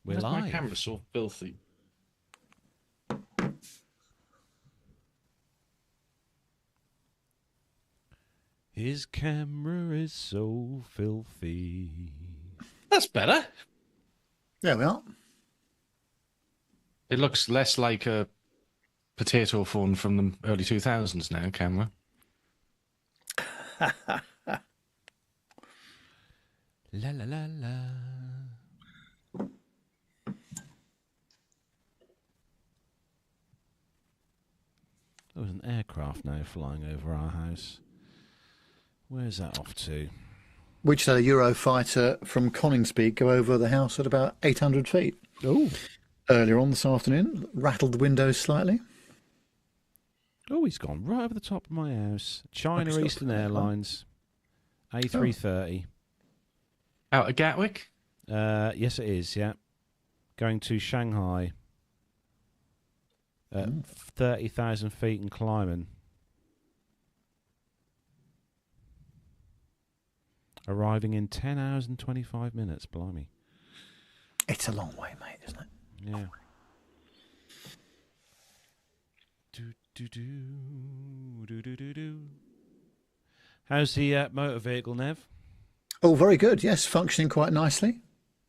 We're Why's live. my camera so filthy? His camera is so filthy. That's better. There we are. It looks less like a potato phone from the early 2000s now, camera. La la la la. There was an aircraft now flying over our house. Where's that off to? We just had a Eurofighter from Coningsby go over the house at about 800 feet. Oh. Earlier on this afternoon, rattled the windows slightly. Oh, he's gone right over the top of my house. China Eastern Airlines, A330. Out of Gatwick? Yes, it is, yeah. Going to Shanghai. 30,000 feet and climbing. Arriving in 10 hours and 25 minutes, blimey. It's a long way, mate, isn't it? Yeah. Do. How's the motor vehicle, Nev? Oh, very good. Yes, functioning quite nicely.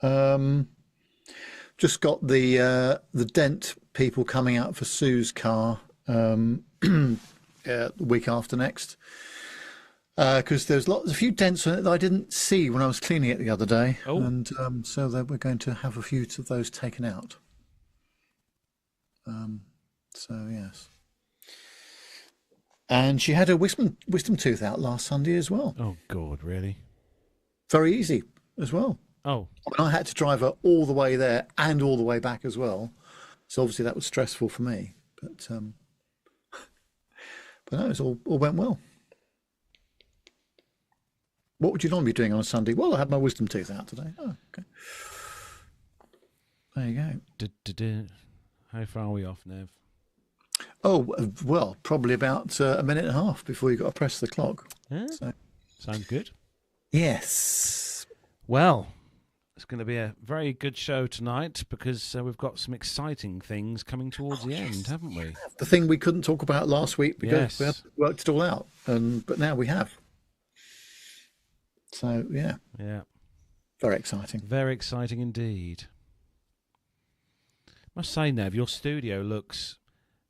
Just got the dent people coming out for Sue's car the week after next. Because there's a few dents on it that I didn't see when I was cleaning it the other day. Oh. And so that we're going to have a few of those taken out. So, yes. And she had her wisdom tooth out last Sunday as well. Oh, God, really? Very easy as well. Oh. I mean, I had to drive her all the way there and all the way back as well. So obviously that was stressful for me. But no, it all went well. What would you normally be doing on a Sunday? Well, I had my wisdom tooth out today. Oh, okay. There you go. How far are we off, Nev? Oh, well, probably about a minute and a half before you got to press the clock. Yeah. So. Sounds good. Yes. Well, it's going to be a very good show tonight because we've got some exciting things coming towards the end, haven't we? The thing we couldn't talk about last week because we hadn't worked it all out, but now we have. So, yeah. Yeah. Very exciting. Very exciting indeed. I must say, Nev, your studio looks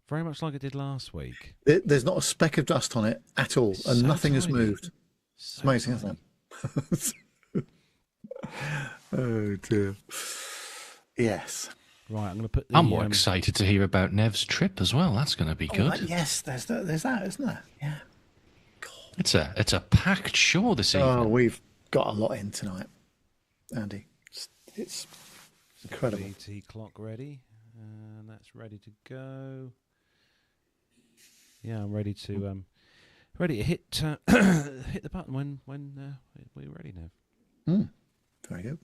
very much like it did last week. There's not a speck of dust on it at all, and so nothing has tiny. moved. It's amazing, isn't it? Oh, dear. Yes. Right, I'm going to put the... I'm more excited to hear about Nev's trip as well. That's going to be good. Yes, there's that, isn't there? Yeah. God. It's a packed show this evening. Oh, we've got a lot in tonight, Andy. It's incredible. BT clock ready, and that's ready to go. Yeah, I'm ready to hit hit the button when we're ready now. Very good.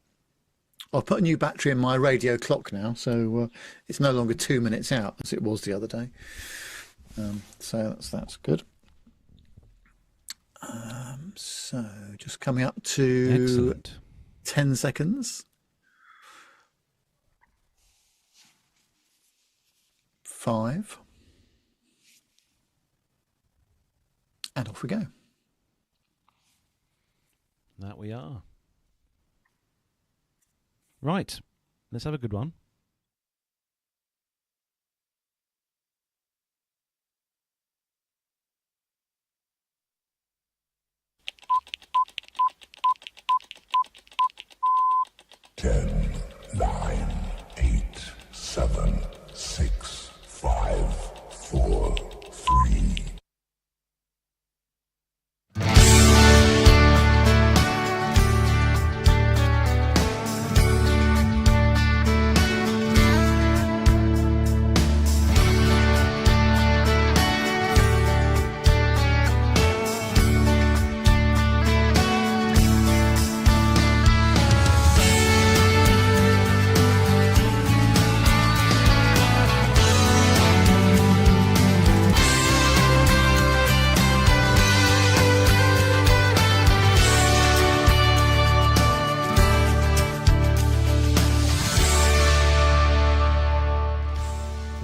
I've put a new battery in my radio clock now, so it's no longer 2 minutes out as it was the other day. So that's good. So just coming up to Excellent. 10 seconds. 5. And off we go. That we are. Right, let's have a good one. Ten, 9, 8, 7, 6, 5, 4, 3.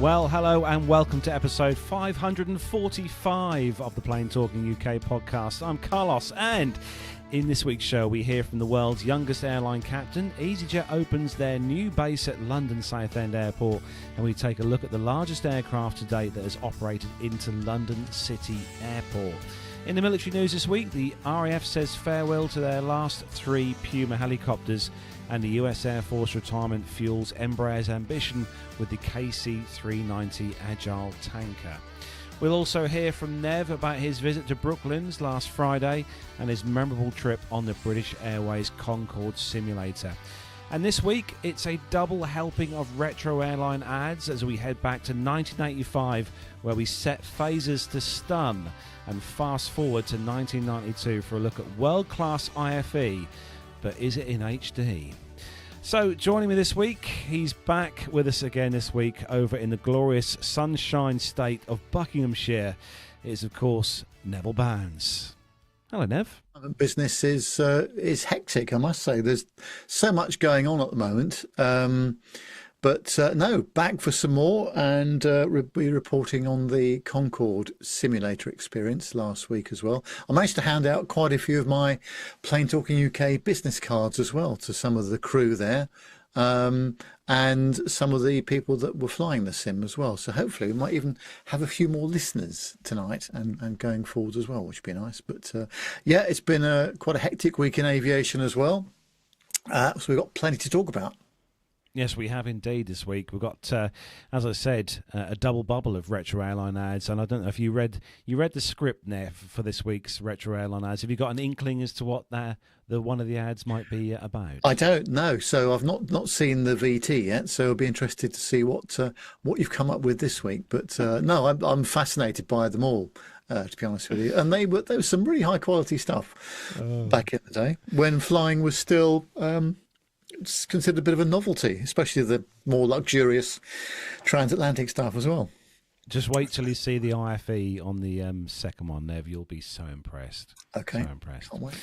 Well, hello and welcome to episode 545 of the Plain Talking UK podcast. I'm Carlos, and in this week's show we hear from the world's youngest airline captain. easyJet opens their new base at London Southend Airport, and we take a look at the largest aircraft to date that has operated into London City Airport. In the military news this week, the RAF says farewell to their last 3 Puma helicopters, and the US Air Force retirement fuels Embraer's ambition with the KC-390 Agile Tanker. We'll also hear from Nev about his visit to Brooklands last Friday and his memorable trip on the British Airways Concorde simulator. And this week, it's a double helping of retro airline ads as we head back to 1985, where we set phasers to stun, and fast forward to 1992 for a look at world-class IFE, but is it in HD? So joining me this week, he's back with us again this week over in the glorious sunshine state of Buckinghamshire, is of course Neville Bounds. Hello, Nev. Business is hectic, I must say. There's so much going on at the moment. But no, back for some more, and we'll be reporting on the Concorde simulator experience last week as well. I managed to hand out quite a few of my Plain Talking UK business cards as well to some of the crew there, and some of the people that were flying the sim as well. So hopefully we might even have a few more listeners tonight and going forward as well, which would be nice. But yeah, it's been quite a hectic week in aviation as well. So we've got plenty to talk about. Yes, we have indeed this week. We've got, as I said, a double bubble of retro airline ads, and I don't know if you read the script, Nev, for this week's retro airline ads. Have you got an inkling as to what the one of the ads might be about? I don't know, so I've not seen the VT yet. So I'll be interested to see what you've come up with this week. But no, I'm fascinated by them all. To be honest with you, and there was some really high quality stuff back in the day when flying was still. It's considered a bit of a novelty, especially the more luxurious transatlantic stuff as well. Just wait till you see the IFE on the second one, Nev. You'll be so impressed. Okay. So impressed. Can't wait.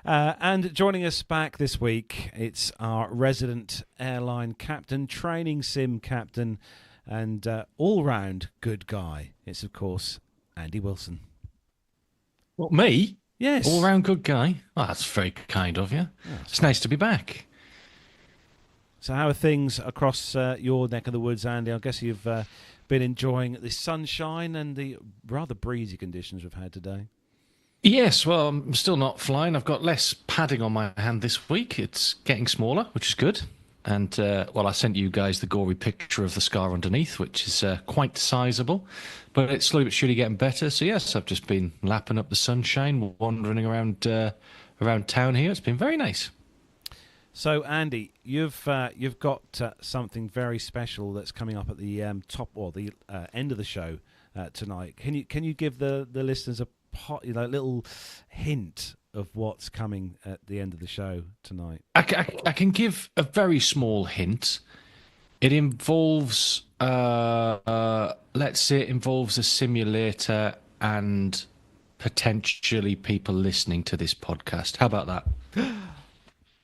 And joining us back this week, it's our resident airline captain, training sim captain, and all-round good guy. It's, of course, Andy Wilson. What, me? Yes. All-round good guy? Oh, that's very kind of you. Yes. It's nice to be back. So how are things across your neck of the woods, Andy? I guess you've been enjoying the sunshine and the rather breezy conditions we've had today. Yes, well, I'm still not flying. I've got less padding on my hand this week. It's getting smaller, which is good. And, well, I sent you guys the gory picture of the scar underneath, which is quite sizable. But it's slowly but surely getting better. So, yes, I've just been lapping up the sunshine, wandering around town here. It's been very nice. So, Andy, you've got something very special that's coming up at the top or the end of the show tonight. Can you give the listeners a little hint of what's coming at the end of the show tonight? I can give a very small hint. It involves, let's say, it involves a simulator and potentially people listening to this podcast. How about that?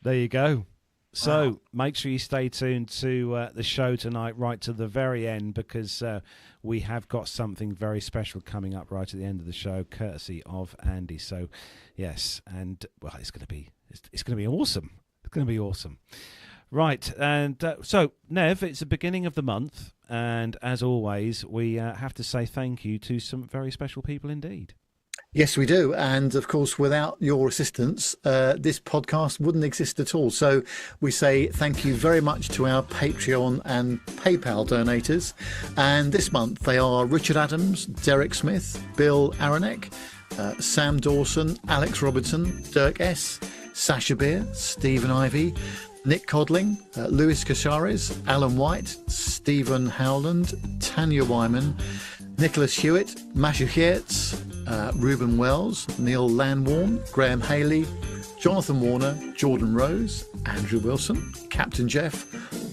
There you go. So make sure you stay tuned to the show tonight right to the very end, because we have got something very special coming up right at the end of the show, courtesy of Andy. So, yes, and well, it's going to be awesome. It's going to be awesome. Right, and so Nev, it's the beginning of the month, and as always, we have to say thank you to some very special people indeed. Yes, we do. And of course, without your assistance, this podcast wouldn't exist at all. So we say thank you very much to our Patreon and PayPal donators. And this month they are Richard Adams, Derek Smith, Bill Aronek, Sam Dawson, Alex Robertson, Dirk S, Sasha Beer, Stephen Ivey, Nick Codling, Lewis Casares, Alan White, Stephen Howland, Tanya Wyman, Nicholas Hewitt, Masha Hiertz, Ruben Wells, Neil Landwarm, Graham Haley, Jonathan Warner, Jordan Rose, Andrew Wilson, Captain Jeff,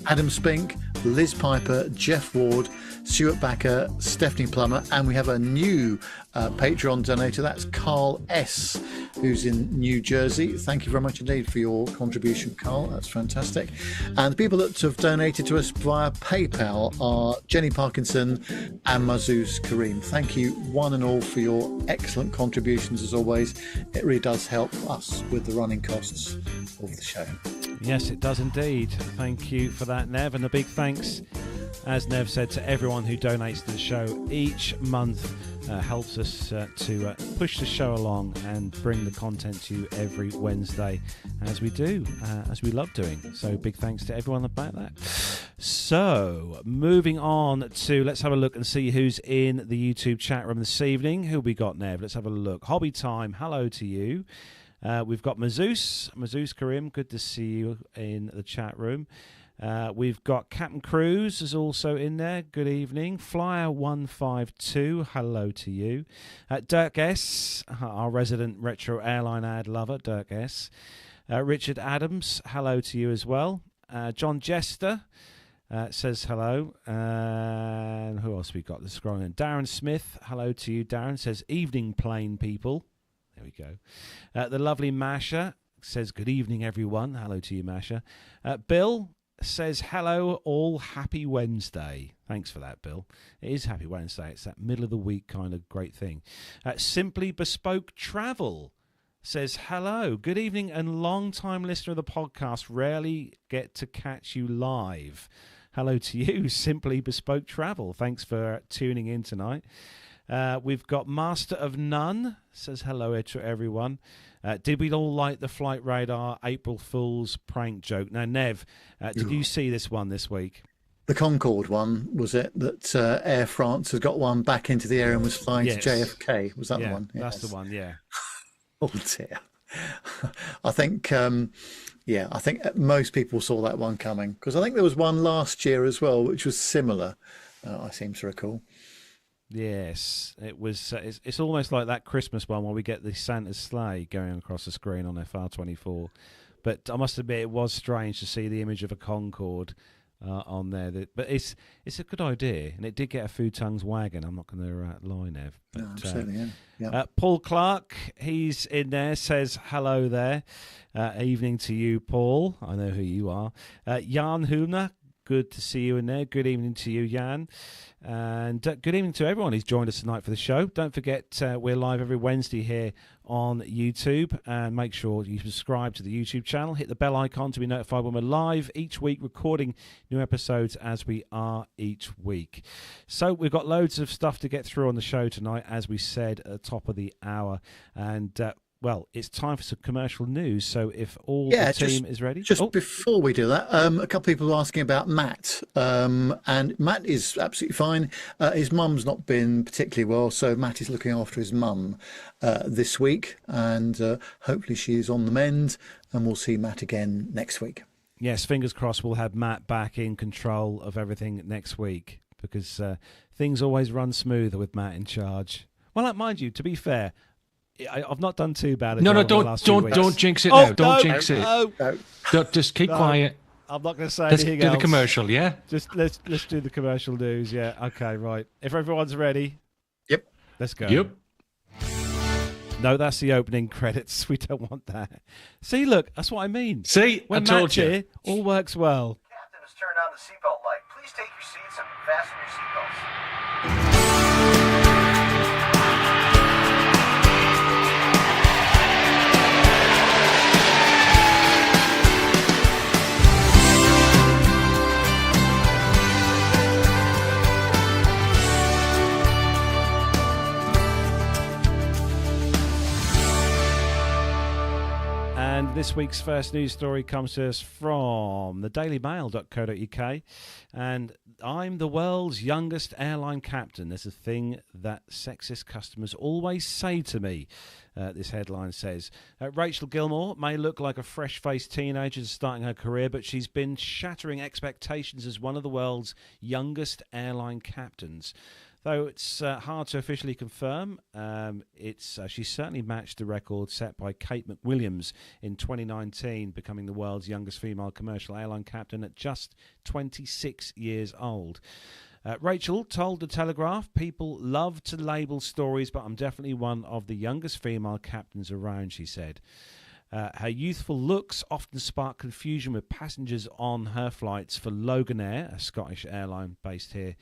Adam Spink, Liz Piper, Jeff Ward, Stuart Backer, Stephanie Plummer, and we have a new Patreon donator. That's Carl S., who's in New Jersey. Thank you very much indeed for your contribution, Carl. That's fantastic. And the people that have donated to us via PayPal are Jenny Parkinson and Mazuz Kareem. Thank you one and all for your excellent contributions as always. It really does help us with the running costs of the show. Yes, it does indeed. Thank you for that, Nev. And a big thanks, as Nev said, to everyone who donates to the show each month. Helps us to push the show along and bring the content to you every Wednesday, as we do, as we love doing. So big thanks to everyone about that. So moving on to, let's have a look and see who's in the YouTube chat room this evening. Who we got, Nev? Let's have a look. Hobby Time, hello to you. We've got Mazuz Karim, good to see you in the chat room. We've got Captain Cruz is also in there. Good evening. Flyer152, hello to you. Dirk S., our resident retro airline ad lover, Dirk S. Richard Adams, hello to you as well. John Jester says hello. And who else we got? Let's scroll in. Darren Smith, hello to you. Darren says, evening plane people. There we go. The lovely Masha says, good evening, everyone. Hello to you, Masha. Bill says, hello all, happy Wednesday. Thanks for that, Bill. It is happy Wednesday. It's that middle of the week kind of great thing. Simply Bespoke Travel says, hello, good evening, and long-time listener of the podcast. Rarely get to catch you live. Hello to you, Simply Bespoke Travel. Thanks for tuning in tonight. We've got Master of None says hello to everyone. Did we all like the Flight Radar April Fool's prank joke? Now, Nev, did you see this one this week? The Concorde one, was it? That Air France has got one back into the air and was flying to JFK. Was that the one? That's the one, yeah. Oh, dear. I think, I think most people saw that one coming. Because I think there was one last year as well, which was similar, I seem to recall. Yes, it was. It's almost like that Christmas one where we get the Santa's sleigh going across the screen on FR24. But I must admit, it was strange to see the image of a Concorde on there. But it's a good idea, and it did get a few tongues wagging. I'm not going to lie, Nev. But, No, absolutely, yeah. Paul Clark, he's in there, says hello there. Evening to you, Paul. I know who you are. Jan Humner, good to see you in there. Good evening to you, Jan. And good evening to everyone who's joined us tonight for the show. Don't forget, we're live every Wednesday here on YouTube. And make sure you subscribe to the YouTube channel. Hit the bell icon to be notified when we're live each week, recording new episodes as we are each week. So we've got loads of stuff to get through on the show tonight, as we said at the top of the hour. And well, it's time for some commercial news. So if all the team is ready. Before we do that, a couple of people are asking about Matt. And Matt is absolutely fine. His mum's not been particularly well, so Matt is looking after his mum this week. And hopefully she's on the mend, and we'll see Matt again next week. Yes, fingers crossed we'll have Matt back in control of everything next week, because things always run smoother with Matt in charge. Well, mind you, to be fair, I've not done too bad. No, don't jinx it now. Don't jinx it. Don't, just keep quiet. I'm not going to say anything else. Let's do the commercial, yeah? Just let's do the commercial news, yeah. Okay, right. If everyone's ready. Yep. Let's go. Yep. No, that's the opening credits. We don't want that. See, look, that's what I mean. See, when I told Matt's you. Here, all works well. Captain has turned on the seatbelt light. Please take your seats and fasten your seatbelts. And this week's first news story comes to us from thedailymail.co.uk. And I'm the world's youngest airline captain. There's a thing that sexist customers always say to me, this headline says. Rachel Gilmore may look like a fresh-faced teenager starting her career, but she's been shattering expectations as one of the world's youngest airline captains. Though it's hard to officially confirm, she's certainly matched the record set by Kate McWilliams in 2019, becoming the world's youngest female commercial airline captain at just 26 years old. Rachel told The Telegraph, people love to label stories, but I'm definitely one of the youngest female captains around, she said. Her youthful looks often spark confusion with passengers on her flights for Loganair, a Scottish airline based here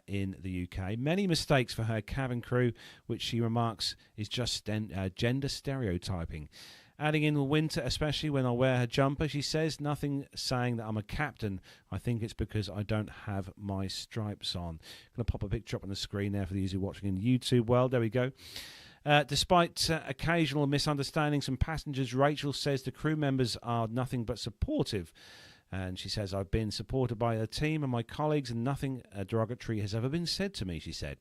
in the UK. Many mistakes for her cabin crew, which she remarks is just gender stereotyping. Adding in the winter, especially when I wear her jumper, she says, nothing saying that I'm a captain. I think it's because I don't have my stripes on. I'm going to pop a picture up on the screen there for those who are watching in the YouTube world. There we go. Despite occasional misunderstandings from passengers, Rachel says the crew members are nothing but supportive. And she says, I've been supported by the team and my colleagues, and nothing derogatory has ever been said to me, she said.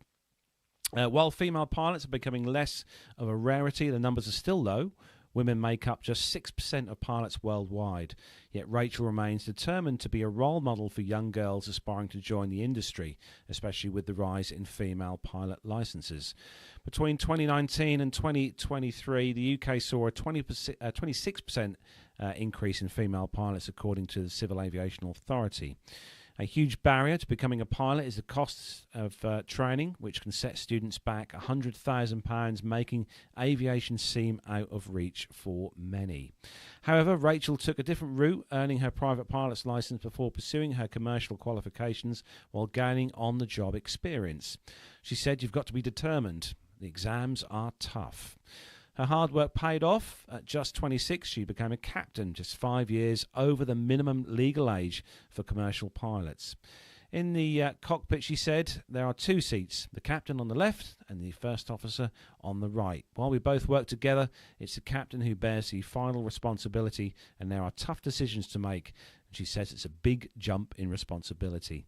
While female pilots are becoming less of a rarity, the numbers are still low. Women make up just 6% of pilots worldwide. Yet Rachel remains determined to be a role model for young girls aspiring to join the industry, especially with the rise in female pilot licenses. Between 2019 and 2023, the UK saw a 26% increase in female pilots, according to the Civil Aviation Authority. A huge barrier to becoming a pilot is the costs of training, which can set students back £100,000, making aviation seem out of reach for many. However, Rachel took a different route, earning her private pilot's licence before pursuing her commercial qualifications while gaining on-the-job experience. She said, you've got to be determined. The exams are tough. Her hard work paid off. At just 26, she became a captain, just 5 years over the minimum legal age for commercial pilots. In the cockpit, she said, there are two seats, the captain on the left and the first officer on the right. While we both work together, it's the captain who bears the final responsibility, and there are tough decisions to make. She says it's a big jump in responsibility.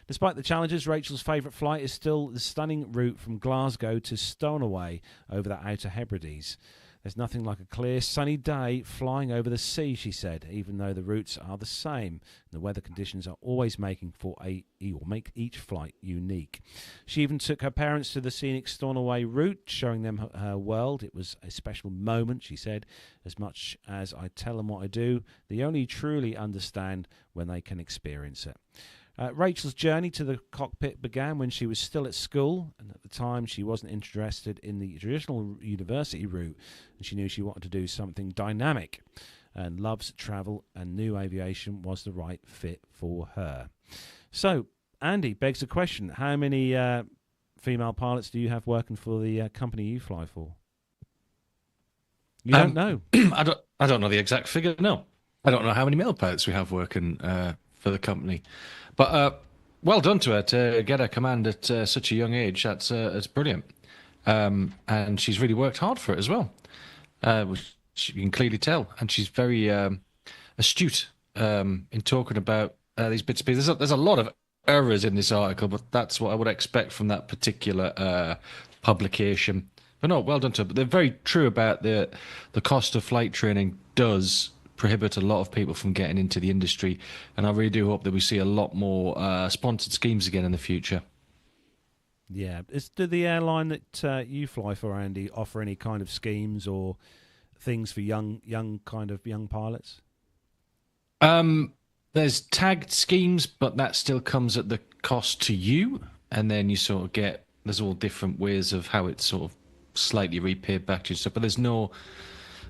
Despite the challenges, Rachel's favourite flight is still the stunning route from Glasgow to Stornoway over the Outer Hebrides. There's nothing like a clear, sunny day flying over the sea, she said, even though the routes are the same. The weather conditions are always make each flight unique. She even took her parents to the scenic Stornoway route, showing them her world. It was a special moment, she said. As much as I tell them what I do, they only truly understand when they can experience it. Rachel's journey to the cockpit began when she was still at school, and at the time she wasn't interested in the traditional university route, and she knew she wanted to do something dynamic, and loves travel, and new aviation was the right fit for her. So, Andy, begs the question, how many female pilots do you have working for the company you fly for? You don't know? I don't know the exact figure, no. I don't know how many male pilots we have working for the company. But well done to her to get her command at such a young age. That's brilliant. And she's really worked hard for it as well, which you can clearly tell. And she's very astute in talking about these bits of pieces. There's a lot of errors in this article, but that's what I would expect from that particular publication. But no, well done to her. But they're very true about the cost of flight training does prohibit a lot of people from getting into the industry, and I really do hope that we see a lot more sponsored schemes again in the future. Yeah. Do the airline that you fly for, Andy, offer any kind of schemes or things for young pilots? There's tagged schemes, but that still comes at the cost to you, and then you sort of get, there's all different ways of how it's sort of slightly repaid back to you. But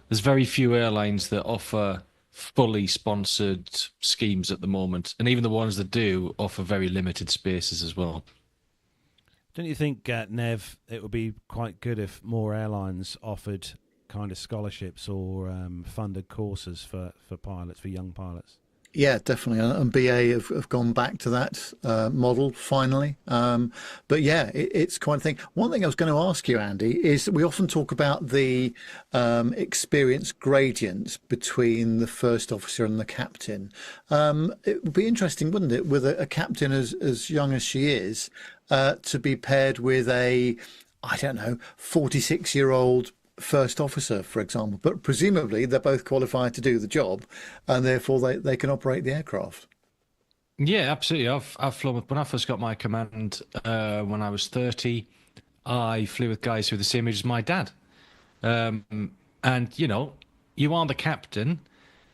there's very few airlines that offer fully sponsored schemes at the moment. And even the ones that do offer very limited spaces as well. Don't you think, Nev, it would be quite good if more airlines offered kind of scholarships or funded courses for pilots, for young pilots? Yeah, definitely. And BA have gone back to that model finally. But yeah, it's quite a thing. One thing I was going to ask you, Andy, is we often talk about the experience gradient between the first officer and the captain. It would be interesting, wouldn't it, with a captain as young as she is, to be paired with a, I don't know, 46-year-old first officer, for example, but presumably they're both qualified to do the job, and therefore they can operate the aircraft. Yeah, absolutely. I've flown with, when I first got my command when I was 30, I flew with guys who were the same age as my dad. And you know, you are the captain.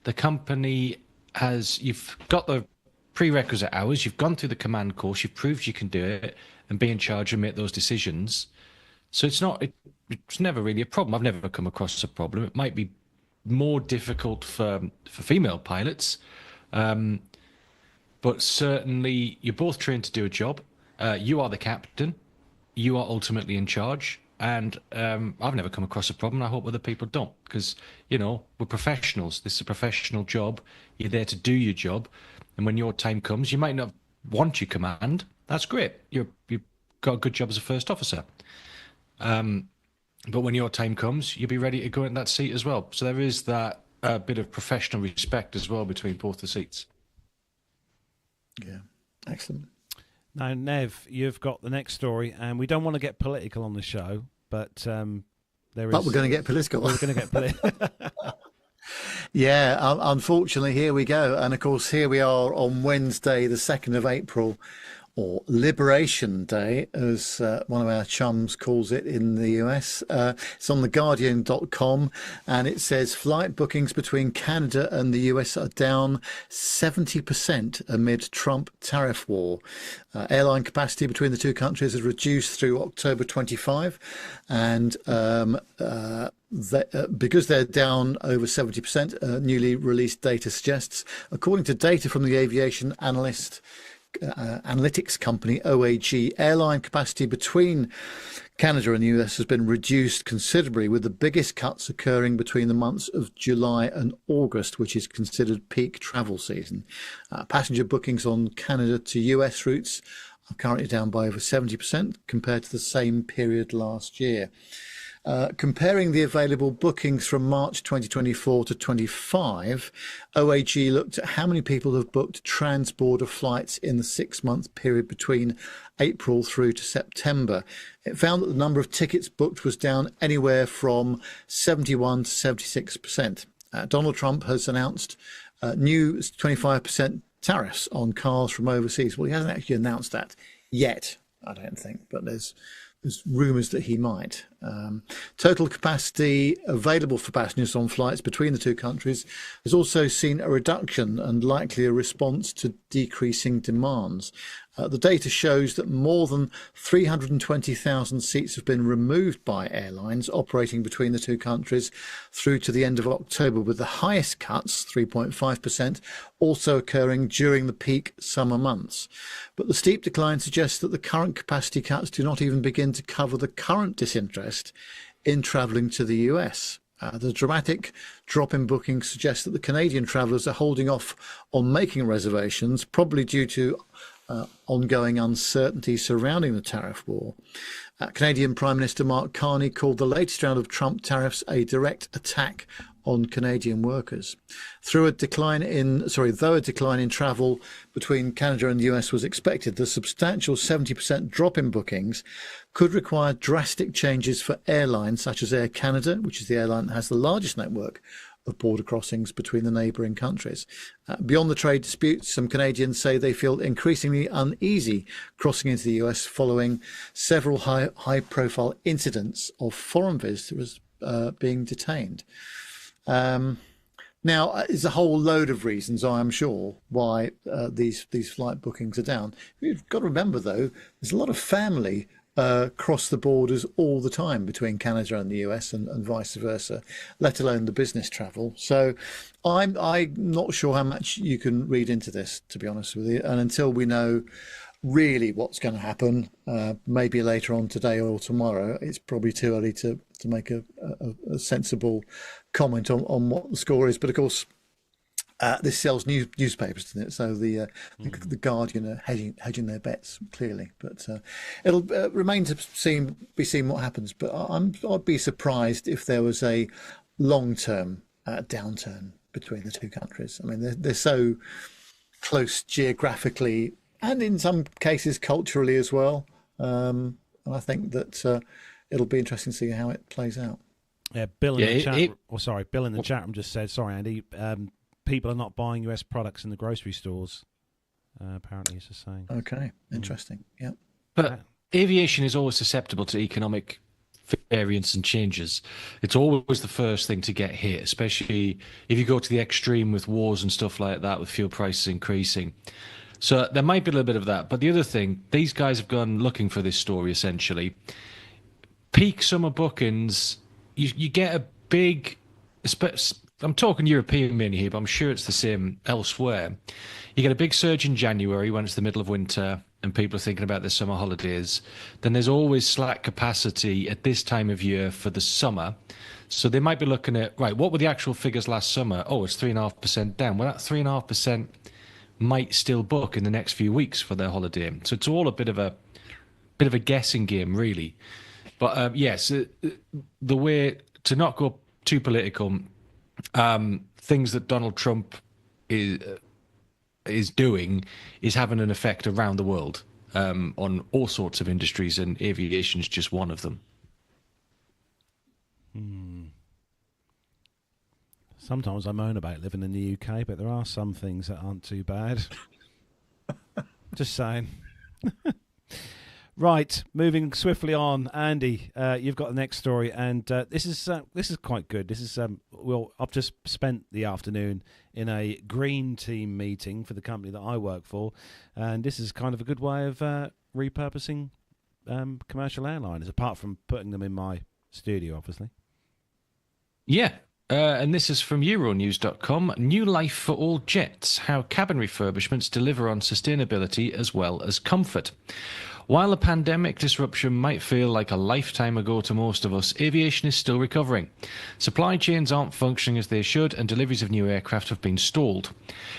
The company has, you've got the prerequisite hours. You've gone through the command course. You've proved you can do it and be in charge and make those decisions. So it's never really a problem. I've never come across a problem. It might be more difficult for female pilots, but certainly you're both trained to do a job. You are the captain. You are ultimately in charge. And I've never come across a problem. I hope other people don't, because, we're professionals. This is a professional job. You're there to do your job. And when your time comes, you might not want your command. That's great. You've got a good job as a first officer. But when your time comes, you'll be ready to go in that seat as well. So there is that bit of professional respect as well between both the seats. Yeah, excellent. Now, Nev, you've got the next story, and we don't want to get political on the show, but we're going to get political. We're going to get political. Yeah, unfortunately, here we go. And of course, here we are on Wednesday, the 2nd of April, or Liberation Day, as one of our chums calls it in the US. It's on theguardian.com, and it says flight bookings between Canada and the US are down 70% amid Trump tariff war. Airline capacity between the two countries has reduced through October 25, and because they're down over 70%, newly released data suggests, according to data from the aviation analytics company OAG, airline capacity between Canada and the US has been reduced considerably, with the biggest cuts occurring between the months of July and August, which is considered peak travel season. Passenger bookings on Canada to US routes are currently down by over 70% compared to the same period last year. Comparing the available bookings from March 2024 to 25, OAG looked at how many people have booked trans-border flights in the 6-month period between April through to September. It found that the number of tickets booked was down anywhere from 71 to 76%. Donald Trump has announced new 25% tariffs on cars from overseas. Well, he hasn't actually announced that yet, I don't think, but there's rumours that he might. Total capacity available for passengers on flights between the two countries has also seen a reduction, and likely a response to decreasing demands. The data shows that more than 320,000 seats have been removed by airlines operating between the two countries through to the end of October, with the highest cuts, 3.5%, also occurring during the peak summer months. But the steep decline suggests that the current capacity cuts do not even begin to cover the current disinterest in travelling to the US. The dramatic drop in bookings suggests that the Canadian travellers are holding off on making reservations, probably due to ongoing uncertainty surrounding the tariff war. Canadian Prime Minister Mark Carney called the latest round of Trump tariffs a direct attack on Canadian workers. Though a decline in travel between Canada and the US was expected, the substantial 70% drop in bookings could require drastic changes for airlines such as Air Canada, which is the airline that has the largest network of border crossings between the neighbouring countries. Beyond the trade disputes, some Canadians say they feel increasingly uneasy crossing into the US following several high-profile incidents of foreign visitors being detained. Now, there's a whole load of reasons, I am sure, why these flight bookings are down. You've got to remember, though, there's a lot of family cross the borders all the time between Canada and the US and vice versa, let alone the business travel. So I'm not sure how much you can read into this, to be honest with you. And until we know really what's going to happen, maybe later on today or tomorrow, it's probably too early to make a sensible comment on what the score is. But of course, this sells newspapers, doesn't it? So the Guardian are hedging their bets, clearly. But it'll remain to be seen what happens. But I'd be surprised if there was a long-term downturn between the two countries. I mean, they're so close geographically, and in some cases culturally as well. And I think that it'll be interesting to see how it plays out. Yeah, Bill in the chat. Bill in the chat room just said, "Sorry, Andy. People are not buying US products in the grocery stores." Apparently, he's just saying. Okay, interesting. Yeah, but aviation is always susceptible to economic variance and changes. It's always the first thing to get hit, especially if you go to the extreme with wars and stuff like that, with fuel prices increasing. So there might be a little bit of that. But the other thing, these guys have gone looking for this story, essentially. Peak summer bookings, you get a big... I'm talking European mainly here, but I'm sure it's the same elsewhere. You get a big surge in January when it's the middle of winter and people are thinking about their summer holidays. Then there's always slack capacity at this time of year for the summer. So they might be looking at, right, what were the actual figures last summer? Oh, it's 3.5% down. Well, that 3.5% might still book in the next few weeks for their holiday. So it's all a bit of a guessing game, really. But yes, the way to not go too political, things that Donald Trump is doing is having an effect around the world on all sorts of industries, and aviation is just one of them. Sometimes I moan about living in the UK, but there are some things that aren't too bad. Just saying. Right, moving swiftly on, Andy. You've got the next story, and this is quite good. This is I've just spent the afternoon in a green team meeting for the company that I work for, and this is kind of a good way of repurposing commercial airliners, apart from putting them in my studio, obviously. Yeah. And this is from Euronews.com. New life for all jets. How cabin refurbishments deliver on sustainability as well as comfort. While the pandemic disruption might feel like a lifetime ago to most of us, aviation is still recovering. Supply chains aren't functioning as they should, and deliveries of new aircraft have been stalled.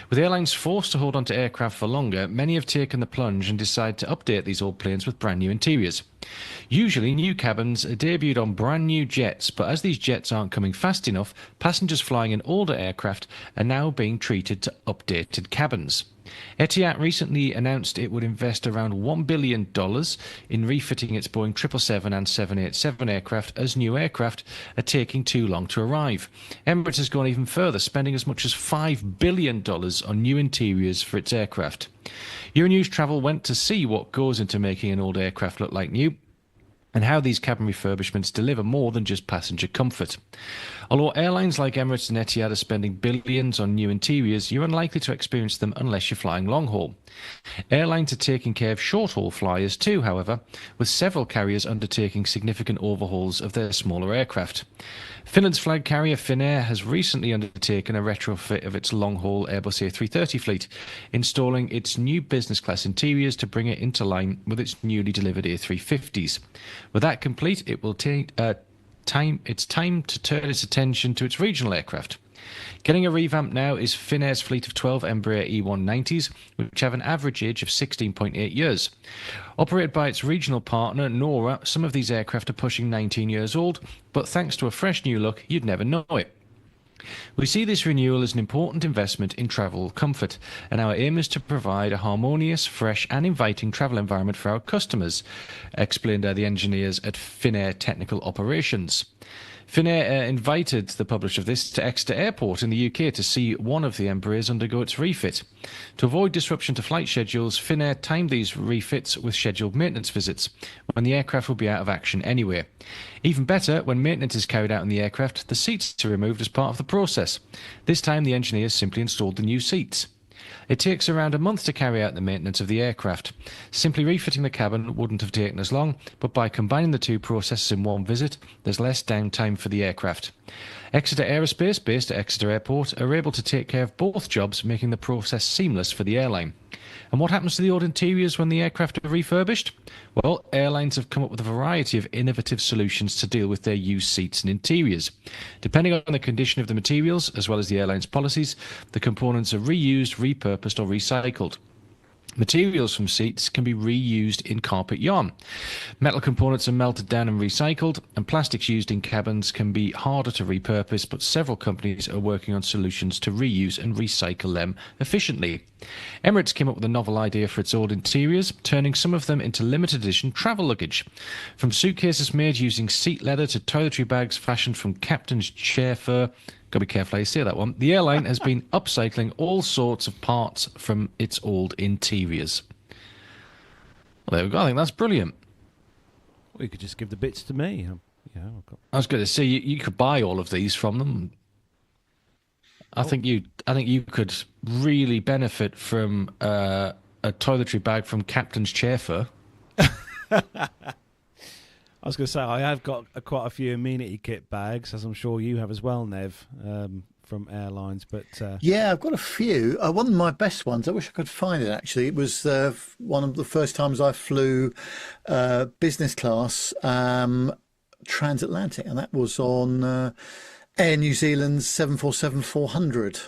With airlines forced to hold on to aircraft for longer, many have taken the plunge and decided to update these old planes with brand new interiors. Usually, new cabins are debuted on brand new jets, but as these jets aren't coming fast enough, passengers flying in older aircraft are now being treated to updated cabins. Etihad recently announced it would invest around $1 billion in refitting its Boeing 777 and 787 aircraft as new aircraft are taking too long to arrive. Emirates has gone even further, spending as much as $5 billion on new interiors for its aircraft. Euronews Travel went to see what goes into making an old aircraft look like new, and how these cabin refurbishments deliver more than just passenger comfort. Although airlines like Emirates and Etihad are spending billions on new interiors, you're unlikely to experience them unless you're flying long haul. Airlines are taking care of short-haul flyers too, however, with several carriers undertaking significant overhauls of their smaller aircraft. Finland's flag carrier Finnair has recently undertaken a retrofit of its long-haul Airbus A330 fleet, installing its new business-class interiors to bring it into line with its newly delivered A350s. With that complete, it will take time to turn its attention to its regional aircraft. Getting a revamp now is Finnair's fleet of 12 Embraer E190s, which have an average age of 16.8 years. Operated by its regional partner, Nora, some of these aircraft are pushing 19 years old, but thanks to a fresh new look, you'd never know it. We see this renewal as an important investment in travel comfort, and our aim is to provide a harmonious, fresh and inviting travel environment for our customers, explained the engineers at Finnair Technical Operations. Finnair invited the publisher of this to Exeter Airport in the UK to see one of the Embraers undergo its refit. To avoid disruption to flight schedules, Finnair timed these refits with scheduled maintenance visits, when the aircraft will be out of action anyway. Even better, when maintenance is carried out in the aircraft, the seats are removed as part of the process. This time the engineers simply installed the new seats. It takes around a month to carry out the maintenance of the aircraft. Simply refitting the cabin wouldn't have taken as long, but by combining the two processes in one visit, there's less downtime for the aircraft. Exeter Aerospace, based at Exeter Airport, are able to take care of both jobs, making the process seamless for the airline. And what happens to the old interiors when the aircraft are refurbished? Well, airlines have come up with a variety of innovative solutions to deal with their used seats and interiors. Depending on the condition of the materials, as well as the airline's policies, the components are reused, repurposed or recycled. Materials from seats can be reused in carpet yarn. Metal components are melted down and recycled, and plastics used in cabins can be harder to repurpose, but several companies are working on solutions to reuse and recycle them efficiently. Emirates came up with a novel idea for its old interiors, turning some of them into limited edition travel luggage. From suitcases made using seat leather to toiletry bags fashioned from captain's chair fur. Got to be careful how you say that one. The airline has been upcycling all sorts of parts from its old interiors. Well, there we go. I think that's brilliant. Well, you could just give the bits to me. I was going to say you could buy all of these from them. I think you could really benefit from a toiletry bag from Captain's Chair Fur. I was going to say, I have got quite a few amenity kit bags, as I'm sure you have as well, Nev, from airlines. But yeah, I've got a few. One of my best ones, I wish I could find it actually. It was one of the first times I flew business class transatlantic, and that was on Air New Zealand's 747-400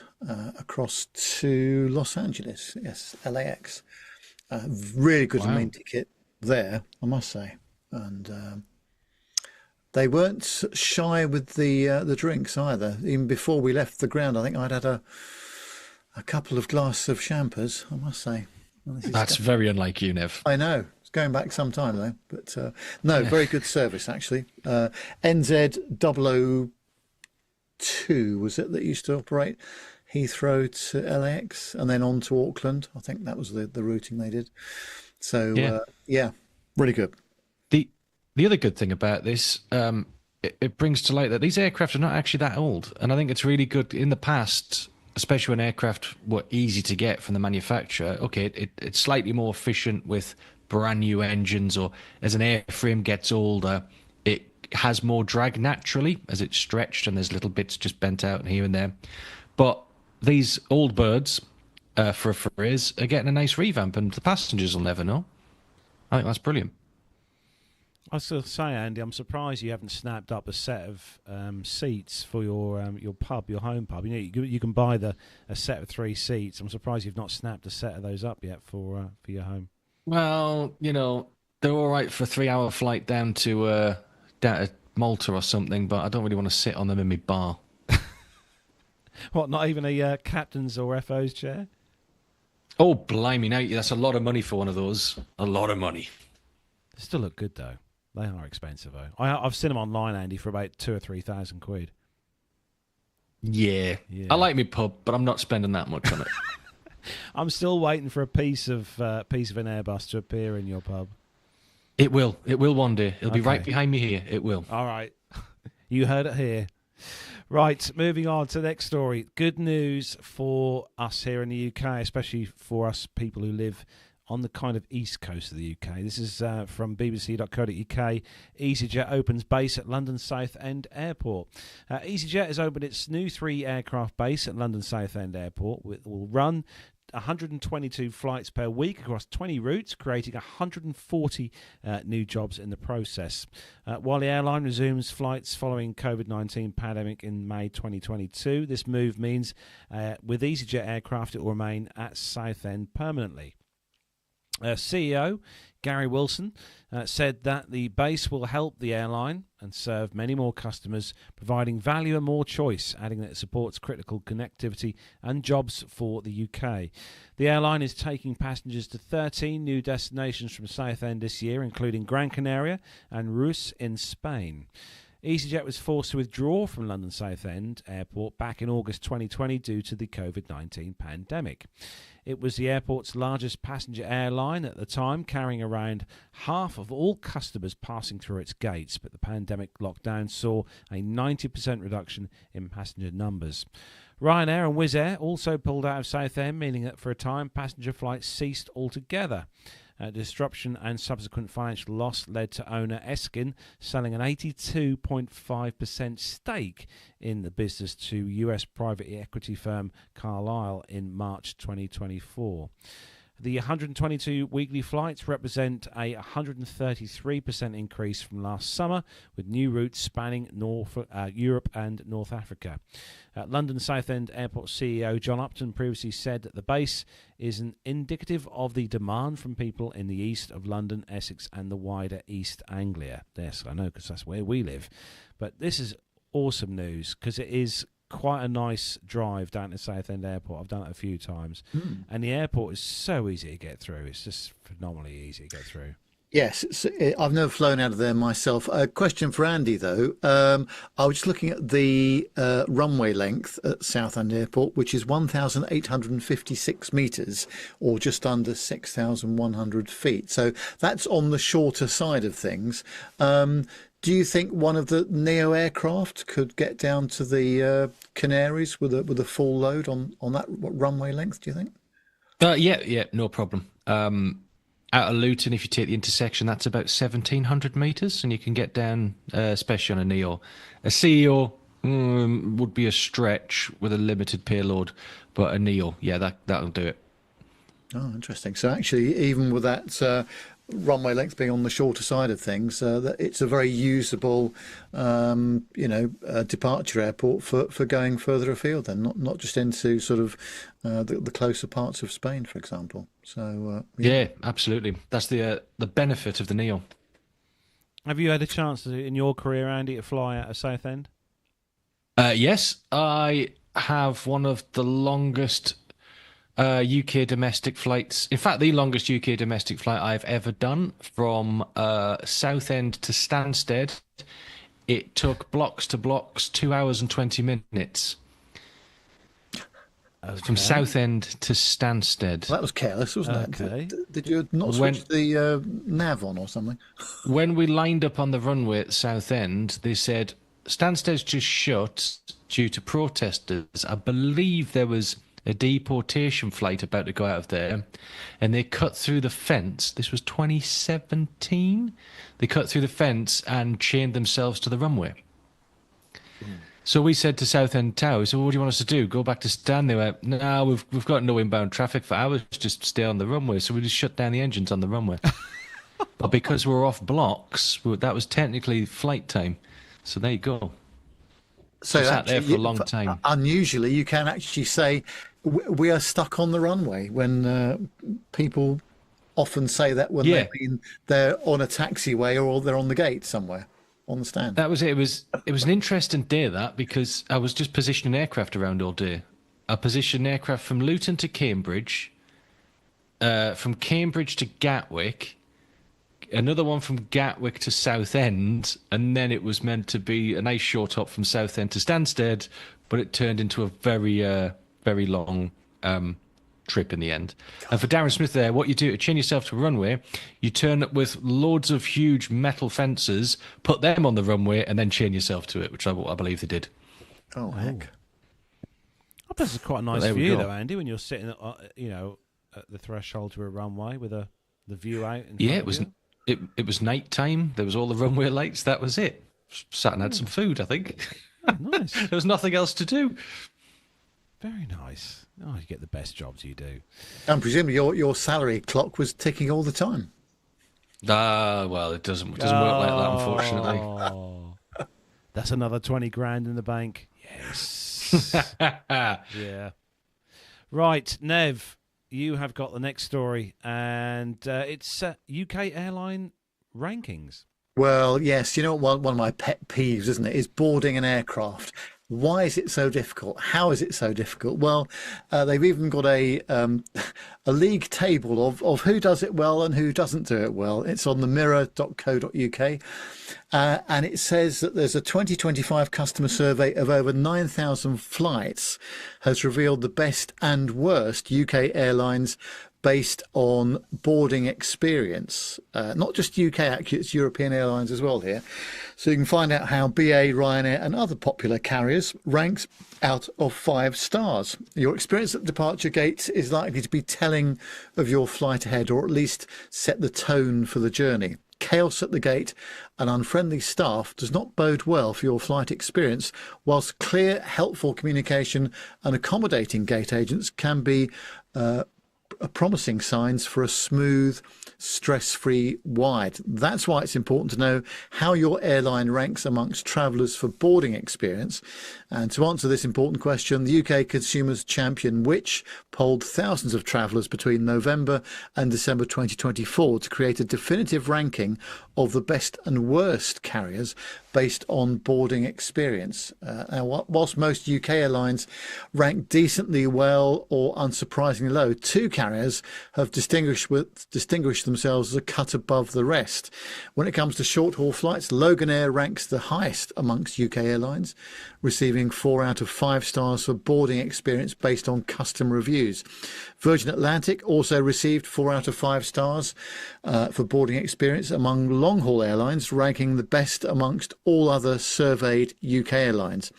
across to Los Angeles. Yes, LAX. Really good amenity kit there, I must say. And they weren't shy with the drinks either. Even before we left the ground, I think I'd had a couple of glasses of champers, I must say. Well, That's very unlike you, Nev. I know. It's going back some time, though. But no, very good service, actually. NZ 002, was it, that used to operate Heathrow to LAX and then on to Auckland? I think that was the routing they did. So, yeah, really good. The other good thing about this, it brings to light that these aircraft are not actually that old. And I think it's really good. In the past, especially when aircraft were easy to get from the manufacturer, okay, it's slightly more efficient with brand new engines, or as an airframe gets older, it has more drag naturally as it's stretched and there's little bits just bent out here and there. But these old birds, for a phrase, are getting a nice revamp, and the passengers will never know. I think that's brilliant. I was going to say, Andy, I'm surprised you haven't snapped up a set of seats for your pub, your home pub. You know, you can buy a set of 3 seats. I'm surprised you've not snapped a set of those up yet for your home. Well, you know, they're all right for a 3-hour flight down to Malta or something, but I don't really want to sit on them in my bar. What? Not even a captain's or FO's chair? Oh, blimey! Now that's a lot of money for one of those. A lot of money. They still look good though. They are expensive though. I've seen them online, Andy, for about 2,000 or 3,000 quid. Yeah. I like my pub, but I'm not spending that much on it. I'm still waiting for a piece of an Airbus to appear in your pub. It will. It will one day. It'll be right behind me here. It will. All right. You heard it here. Right, moving on to the next story. Good news for us here in the UK, especially for us people who live on the kind of east coast of the UK. This is from bbc.co.uk. easyJet opens base at London Southend Airport. easyJet has opened its new 3-aircraft base at London Southend Airport. It will run 122 flights per week across 20 routes, creating 140 new jobs in the process. While the airline resumes flights following COVID-19 pandemic in May 2022, this move means with easyJet aircraft it will remain at Southend permanently. CEO Gary Wilson said that the base will help the airline and serve many more customers, providing value and more choice, adding that it supports critical connectivity and jobs for the UK. The airline is taking passengers to 13 new destinations from Southend this year, including Gran Canaria and Reus in Spain. easyJet was forced to withdraw from London Southend Airport back in August 2020 due to the COVID-19 pandemic. It was the airport's largest passenger airline at the time, carrying around half of all customers passing through its gates, but the pandemic lockdown saw a 90% reduction in passenger numbers. Ryanair and Wizz Air also pulled out of Southend, meaning that for a time passenger flights ceased altogether. Disruption and subsequent financial loss led to owner Eskin selling an 82.5% stake in the business to US private equity firm Carlyle in March 2024. The 122 weekly flights represent a 133% increase from last summer, with new routes spanning Europe and North Africa. London Southend Airport CEO John Upton previously said that the base is indicative of the demand from people in the east of London, Essex and the wider East Anglia. Yes, I know, because that's where we live. But this is awesome news, because it is quite a nice drive down to Southend Airport. I've done it a few times. And the airport is so easy to get through. It's just phenomenally easy to get through. Yes, I've never flown out of there myself. A question for Andy, though. I was just looking at the runway length at Southend Airport, which is 1,856 metres, or just under 6,100 feet. So that's on the shorter side of things. Do you think one of the Neo aircraft could get down to the Canaries with a full load on that runway length, do you think? Yeah, no problem. Out of Luton, if you take the intersection, that's about 1,700 metres, and you can get down, especially on a NEO. A CEO would be a stretch with a limited payload, but a NEO, yeah, that'll do it. Oh, interesting. So actually, even with that runway length being on the shorter side of things, that it's a very usable, departure airport for going further afield. Then, not just into sort of the closer parts of Spain, for example. So yeah, absolutely. That's the benefit of the NEO. Have you had a chance in your career, Andy, to fly out of Southend? Yes, I have one of the longest UK domestic flights. In fact, the longest UK domestic flight I've ever done from Southend to Stansted. It took blocks to blocks, 2 hours and 20 minutes. Okay. From Southend to Stansted. Well, that was careless, wasn't it? Did you not switch the nav on or something? When we lined up on the runway at Southend, they said Stansted's just shut due to protesters. I believe there was a deportation flight about to go out of there, and they cut through the fence. This was 2017. They cut through the fence and chained themselves to the runway. So we said to Southend Tower, so what do you want us to do? Go back to Stan? They went, no, we've got no inbound traffic for hours, just stay on the runway. So we just shut down the engines on the runway. But because we're off blocks, that was technically flight time. So there you go. So sat there for a long time. Unusually, you can actually say we are stuck on the runway when people often say that when they're on a taxiway or they're on the gate somewhere on the stand. That was it. It was an interesting day, that, because I was just positioning aircraft around all day. I positioned aircraft from Luton to Cambridge, from Cambridge to Gatwick, another one from Gatwick to Southend, and then it was meant to be a nice short hop from Southend to Stansted, but it turned into a very, very long trip in the end. And for Darren Smith there, what you do to chain yourself to a runway, you turn up with loads of huge metal fences, put them on the runway, and then chain yourself to it, which I believe they did. Oh, heck. I bet it's quite a nice view, though, Andy, when you're sitting, at the threshold to a runway with the view out. It was. It was night time. There was all the runway lights. That was it. Sat and had some food, I think. Oh, nice. There was nothing else to do. Very nice. Oh, you get the best jobs, you do. And presumably your salary clock was ticking all the time. Well, it doesn't work like that, unfortunately. That's another 20 grand in the bank. Yes. Yeah. Right, Nev. You have got the next story, and it's UK airline rankings. Well, yes. You know what? One of my pet peeves, isn't it, is boarding an aircraft. Why is it so difficult? How is it so difficult? Well, they've even got a league table of who does it well and who doesn't do it well. It's on the mirror.co.uk. And it says that there's a 2025 customer survey of over 9,000 flights has revealed the best and worst UK airlines based on boarding experience. Not just UK, actually, it's European airlines as well here. So you can find out how BA, Ryanair and other popular carriers ranks out of 5 stars. Your experience at the departure gate is likely to be telling of your flight ahead, or at least set the tone for the journey. Chaos at the gate and unfriendly staff does not bode well for your flight experience, whilst clear, helpful communication and accommodating gate agents can be promising signs for a smooth, stress-free ride. That's why it's important to know how your airline ranks amongst travellers for boarding experience. And to answer this important question, the UK Consumers Champion, which polled thousands of travellers between November and December 2024 to create a definitive ranking of the best and worst carriers based on boarding experience. Now, whilst most UK airlines rank decently well or unsurprisingly low, 2 carriers have distinguished themselves as a cut above the rest. When it comes to short-haul flights, Loganair ranks the highest amongst UK airlines, receiving 4 out of 5 stars for boarding experience based on customer reviews. Virgin Atlantic also received 4 out of 5 stars for boarding experience among long-haul airlines, ranking the best amongst all other surveyed UK airlines.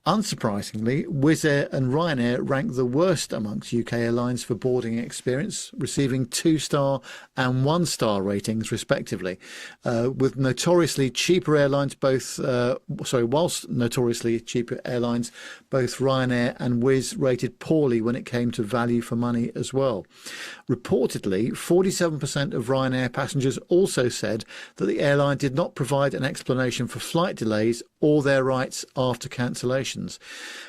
Unsurprisingly, Wizz Air and Ryanair rank the worst amongst UK airlines for boarding experience, receiving 2-star and 1-star ratings respectively, with notoriously cheaper airlines whilst notoriously cheaper airlines, both Ryanair and Wizz rated poorly when it came to value for money as well. Reportedly, 47% of Ryanair passengers also said that the airline did not provide an explanation for flight delays or their rights after cancellations.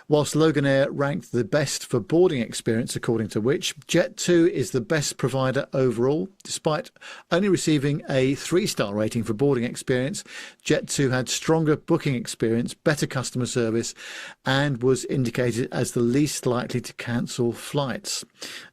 Whilst Loganair ranked the best for boarding experience, according to which, Jet2 is the best provider overall. Despite only receiving a 3-star rating for boarding experience, Jet2 had stronger booking experience, better customer service, and was indicated as the least likely to cancel flights.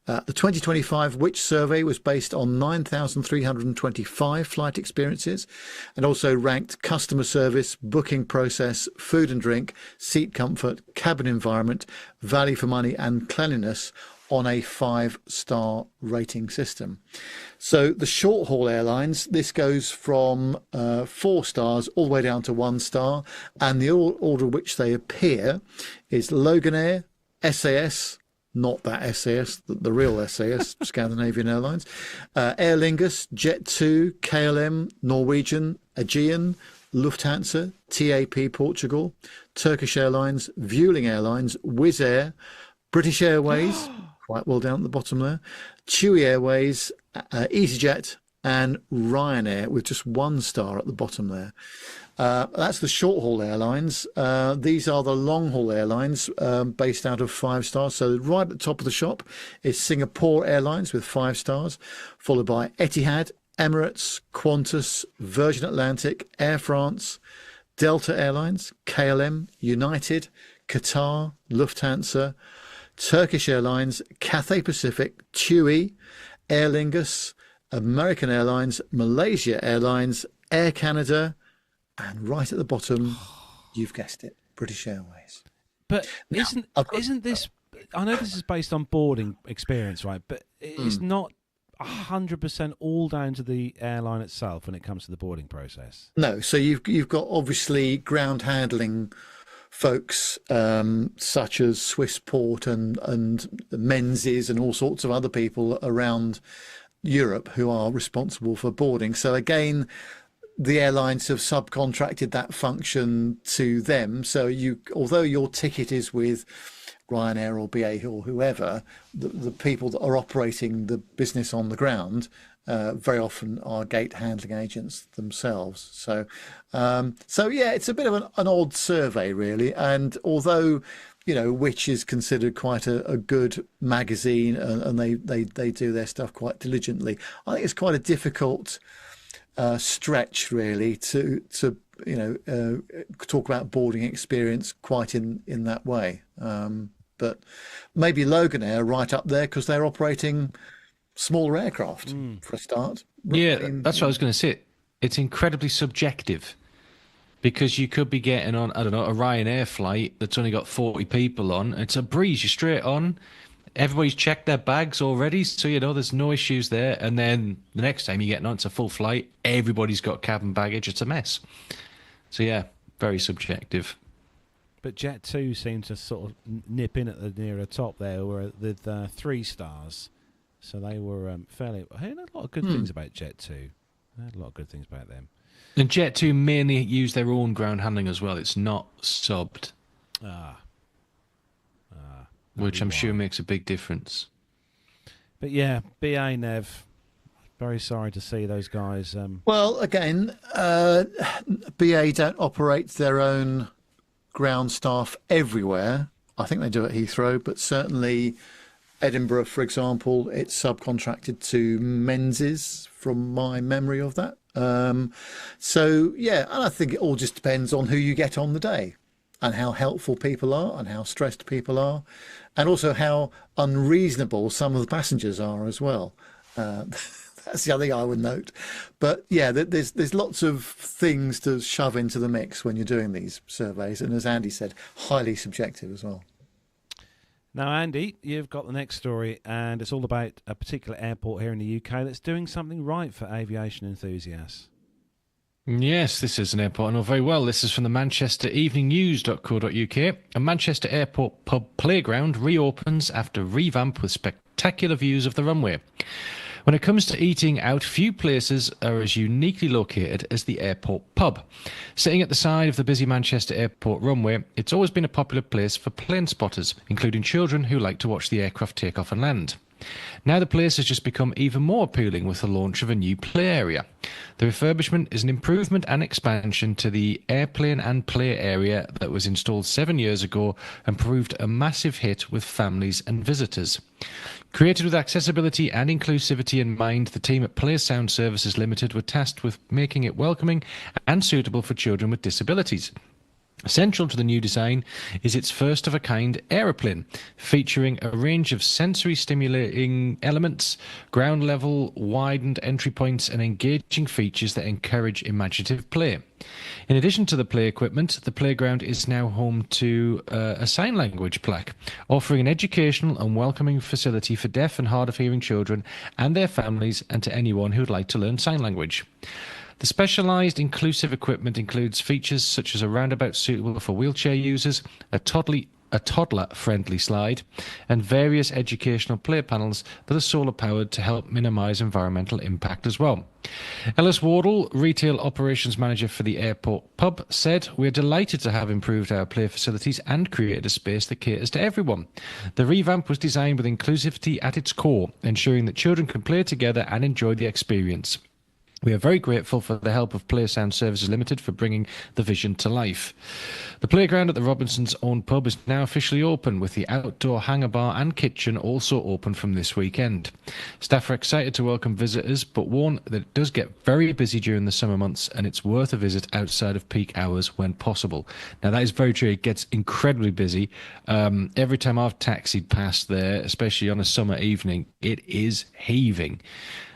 The 2025 Which survey was based on 9,325 flight experiences and also ranked customer service, booking process, food and drink, seat comfort, cabin environment, value for money and cleanliness on a 5-star rating system. So the short-haul airlines, this goes from 4 stars all the way down to 1 star, and the order which they appear is Loganair, SAS, not that SAS, the real SAS, Scandinavian Airlines, Aer Lingus, Jet2, KLM, Norwegian, Aegean, Lufthansa, TAP Portugal, Turkish Airlines, Vueling Airlines, Wizz Air, British Airways, quite well down at the bottom there, TUI Airways, easyJet, and Ryanair with just 1 star at the bottom there. That's the short-haul airlines. These are the long-haul airlines based out of 5 stars. So right at the top of the shop is Singapore Airlines with 5 stars, followed by Etihad, Emirates, Qantas, Virgin Atlantic, Air France, Delta Airlines, KLM, United, Qatar, Lufthansa, Turkish Airlines, Cathay Pacific, TUI, Aer Lingus, American Airlines, Malaysia Airlines, Air Canada, and right at the bottom, you've guessed it, British Airways. But isn't this? I know this is based on boarding experience, right? But it's not 100% all down to the airline itself when it comes to the boarding process. No, so you've got obviously ground handling folks such as Swissport and Menzies and all sorts of other people around Europe who are responsible for boarding. So again, the airlines have subcontracted that function to them. So although your ticket is with Ryanair or BA or whoever, the people that are operating the business on the ground very often are gate handling agents themselves. So yeah, it's a bit of an odd survey really. And although, Which is considered quite a good magazine and they do their stuff quite diligently, I think it's quite a difficult stretch really to talk about boarding experience quite in that way. But maybe Loganair right up there because they're operating smaller aircraft for a start. Yeah, that's what I was going to say. It's incredibly subjective because you could be getting on, I don't know, a Ryanair flight that's only got 40 people on. It's a breeze. You're straight on. Everybody's checked their bags already, so there's no issues there. And then the next time you're getting on, it's a full flight. Everybody's got cabin baggage. It's a mess. So yeah, very subjective. But Jet2 seemed to sort of nip in at the nearer top there, with 3 stars. So they were fairly. I heard a lot of good things about Jet2. I heard a lot of good things about them. And Jet2 mainly use their own ground handling as well. It's not subbed. Which I'm sure makes a big difference. But yeah, BA Nev, very sorry to see those guys. Well, again, BA don't operate their own ground staff everywhere. I think they do at Heathrow, but certainly Edinburgh, for example, it's subcontracted to Menzies from my memory of that. So, yeah, and I think it all just depends on who you get on the day and how helpful people are and how stressed people are and also how unreasonable some of the passengers are as well. That's the other thing I would note. But, yeah, there's lots of things to shove into the mix when you're doing these surveys. And as Andy said, highly subjective as well. Now, Andy, you've got the next story, and it's all about a particular airport here in the UK that's doing something right for aviation enthusiasts. Yes, this is an airport I know very well. This is from the Manchester eveningnews.co.uk. A Manchester airport pub playground reopens after revamp with spectacular views of the runway. When it comes to eating out, few places are as uniquely located as the airport pub. Sitting at the side of the busy Manchester airport runway, it's always been a popular place for plane spotters, including children who like to watch the aircraft take off and land. Now the place has just become even more appealing with the launch of a new play area. The refurbishment is an improvement and expansion to the airplane and play area that was installed 7 years ago and proved a massive hit with families and visitors. Created with accessibility and inclusivity in mind, the team at Play Sound Services Limited were tasked with making it welcoming and suitable for children with disabilities. Central to the new design is its first-of-a-kind aeroplane, featuring a range of sensory stimulating elements, ground-level, widened entry points and engaging features that encourage imaginative play. In addition to the play equipment, the playground is now home to a sign language plaque, offering an educational and welcoming facility for deaf and hard-of-hearing children and their families and to anyone who would like to learn sign language. The specialised inclusive equipment includes features such as a roundabout suitable for wheelchair users, a toddler-friendly slide, and various educational play panels that are solar-powered to help minimise environmental impact as well. Ellis Wardle, Retail Operations Manager for the airport pub, said, "We're delighted to have improved our play facilities and created a space that caters to everyone. The revamp was designed with inclusivity at its core, ensuring that children can play together and enjoy the experience. We are very grateful for the help of Play Sound Services Limited for bringing the vision to life." The playground at the Robinsons' own pub is now officially open, with the outdoor hangar bar and kitchen also open from this weekend. Staff are excited to welcome visitors, but warn that it does get very busy during the summer months and it's worth a visit outside of peak hours when possible. Now, that is very true. It gets incredibly busy. Every time I've taxied past there, especially on a summer evening, it is heaving.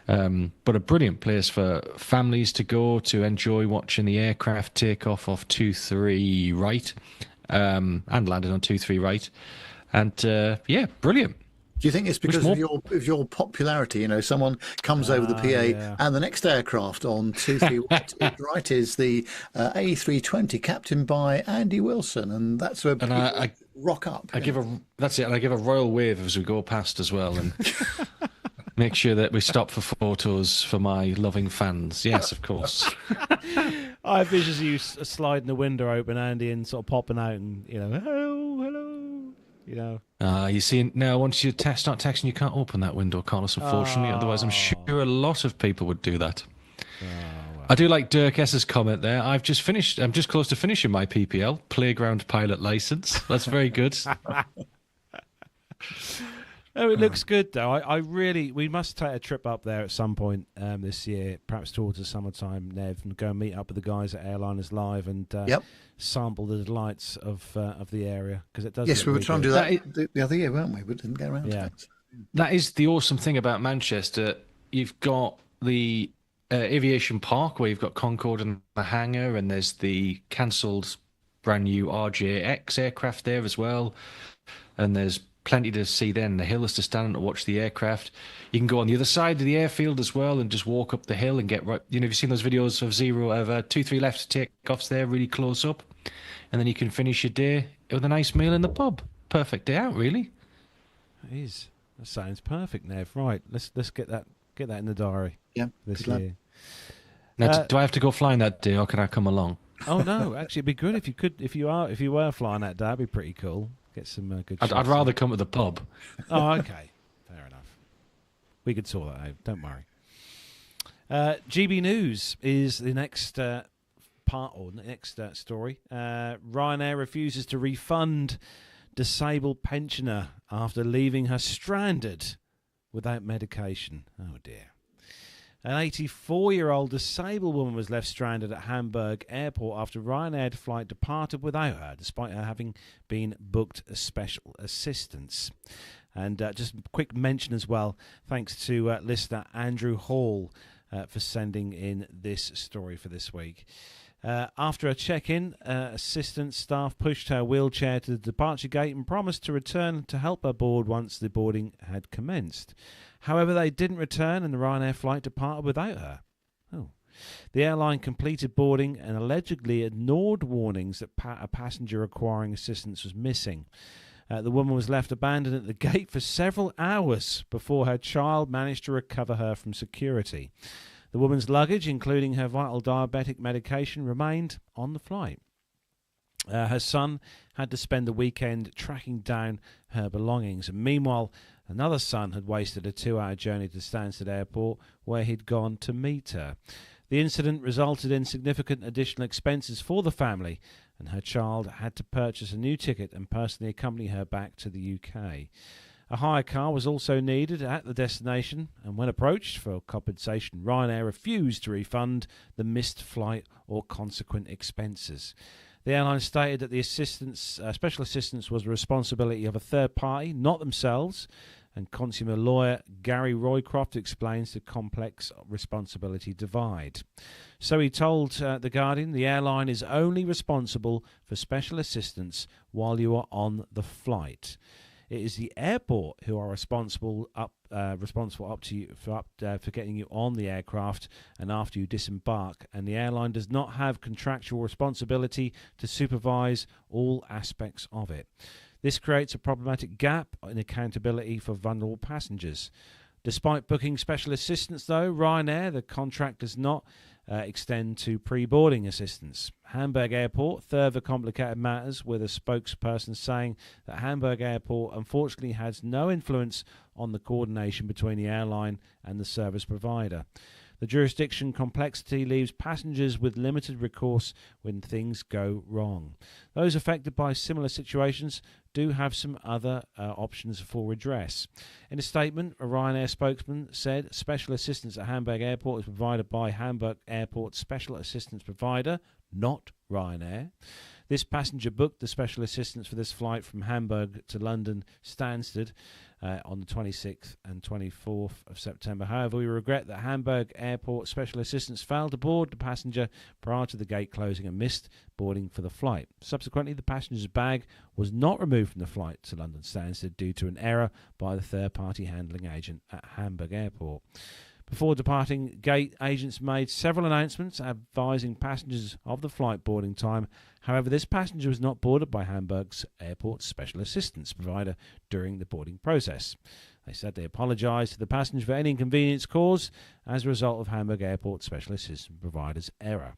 But a brilliant place for families to go to enjoy watching the aircraft take off 23 right and landing on 23 right. And yeah, brilliant. Do you think it's because of your popularity? You know, someone comes over the PA and the next aircraft on 23 right is the A320 captained by Andy Wilson, and that's where people rock up. I give a royal wave as we go past as well, and make sure that we stop for photos for my loving fans. Yes, of course. I envision you sliding the window open, Andy, and sort of popping out and, you know, hello, you know. You see, now once you start texting, you can't open that window, Carlos, unfortunately. Otherwise, I'm sure a lot of people would do that. Well. I do like Dirk S's comment there. I'm just close to finishing my PPL, Playground Pilot License. That's very good. Oh, it looks good though. We must take a trip up there at some point this year, perhaps towards the summertime, Nev, and go and meet up with the guys at Airliners Live and sample the delights of the area, because it does. Yes, we were really trying to do that the other year, weren't we? We didn't get around to it. That is the awesome thing about Manchester. You've got the Aviation Park, where you've got Concorde and the hangar, and there's the cancelled brand new RJX aircraft there as well, and there's plenty to see then. The hill is to stand to watch the aircraft. You can go on the other side of the airfield as well and just walk up the hill and get right. You know, have you seen those videos of 2-3 left takeoffs there, really close up, and then you can finish your day with a nice meal in the pub. Perfect day out, really. It is. That sounds perfect, Nev. Right, let's get that in the diary. Yeah, this year. Now, do I have to go flying that day, or can I come along? Oh no, actually, it'd be good if you could. If you were flying that day, that'd be pretty cool. Get some good. I'd rather come to the pub. Oh, okay, fair enough. We could sort that out. Don't worry. GB News is the next part or the next story. Ryanair refuses to refund disabled pensioner after leaving her stranded without medication. Oh dear. An 84-year-old disabled woman was left stranded at Hamburg airport after Ryanair flight departed without her, despite her having been booked as special assistance. And just a quick mention as well, thanks to listener Andrew Hall for sending in this story for this week. After a check-in, assistant staff pushed her wheelchair to the departure gate and promised to return to help her board once the boarding had commenced. However, they didn't return and the Ryanair flight departed without her. Oh. The airline completed boarding and allegedly ignored warnings that a passenger requiring assistance was missing. The woman was left abandoned at the gate for several hours before her child managed to recover her from security. The woman's luggage, including her vital diabetic medication, remained on the flight. Her son had to spend the weekend tracking down her belongings. And meanwhile, another son had wasted a 2-hour journey to Stansted Airport, where he'd gone to meet her. The incident resulted in significant additional expenses for the family, and her child had to purchase a new ticket and personally accompany her back to the UK. A hire car was also needed at the destination, and when approached for compensation, Ryanair refused to refund the missed flight or consequent expenses. The airline stated that the special assistance was the responsibility of a third party, not themselves, and consumer lawyer Gary Roycroft explains the complex responsibility divide. So he told The Guardian, the airline is only responsible for special assistance while you are on the flight. It is the airport who are responsible up to you for getting you on the aircraft and after you disembark, and the airline does not have contractual responsibility to supervise all aspects of it. This creates a problematic gap in accountability for vulnerable passengers. Despite booking special assistance, though, Ryanair, the contract does not extend to pre-boarding assistance. Hamburg Airport further complicated matters, with a spokesperson saying that Hamburg Airport unfortunately has no influence on the coordination between the airline and the service provider. The jurisdiction complexity leaves passengers with limited recourse when things go wrong. Those affected by similar situations do have some other options for redress. In a statement, a Ryanair spokesman said special assistance at Hamburg Airport is provided by Hamburg Airport Special Assistance Provider, not Ryanair. This passenger booked the special assistance for this flight from Hamburg to London Stansted on the 26th and 24th of September. However, we regret that Hamburg Airport Special Assistance failed to board the passenger prior to the gate closing and missed boarding for the flight. Subsequently, the passenger's bag was not removed from the flight to London Stansted due to an error by the third-party handling agent at Hamburg Airport. Before departing, gate agents made several announcements advising passengers of the flight boarding time. However, this passenger was not boarded by Hamburg's airport special assistance provider during the boarding process. They said they apologised to the passenger for any inconvenience caused as a result of Hamburg Airport special assistance provider's error.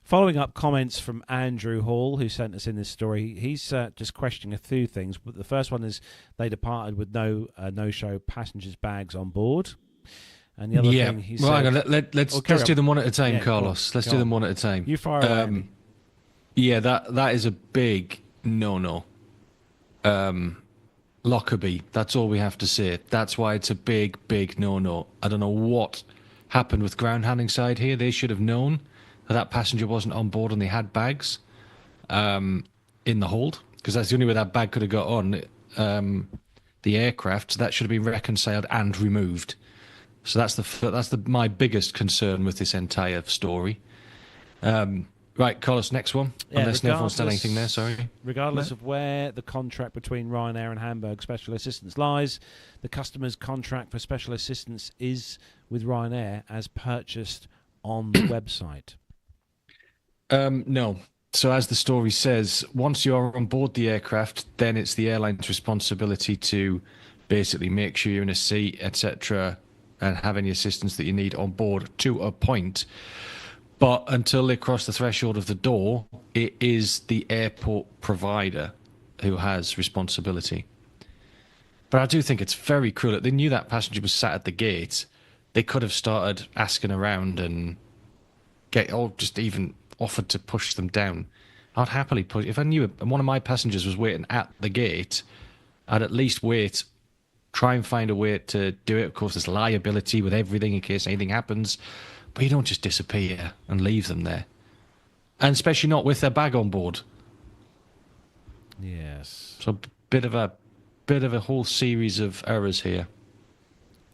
Following up comments from Andrew Hall, who sent us in this story, he's just questioning a few things. But the first one is they departed with no-show passengers' bags on board. And the other thing he said... Hang on, let's do them one at a time, Carlos. Let's do them one at a time. You fire away. Yeah, that is a big no-no. Lockerbie, that's all we have to say. That's why it's a big, big no-no. I don't know what happened with ground handling side here. They should have known that passenger wasn't on board and they had bags in the hold, because that's the only way that bag could have got on the aircraft. So that should have been reconciled and removed. So that's my biggest concern with this entire story. Right, Carlos, next one. Yeah, unless no one's done anything there, sorry. Regardless of where the contract between Ryanair and Hamburg Special Assistance lies, the customer's contract for special assistance is with Ryanair as purchased on the website. No. So as the story says, once you are on board the aircraft, then it's the airline's responsibility to basically make sure you're in a seat, etc., and have any assistance that you need on board to a point. But until they cross the threshold of the door, it is the airport provider who has responsibility. But I do think it's very cruel. They knew that passenger was sat at the gate. They could have started asking around and just even offered to push them down. I'd happily push. If I knew one of my passengers was waiting at the gate, I'd at least wait, try and find a way to do it. Of course, there's liability with everything in case anything happens, but you don't just disappear and leave them there, and especially not with their bag on board. Yes. So bit of a whole series of errors here.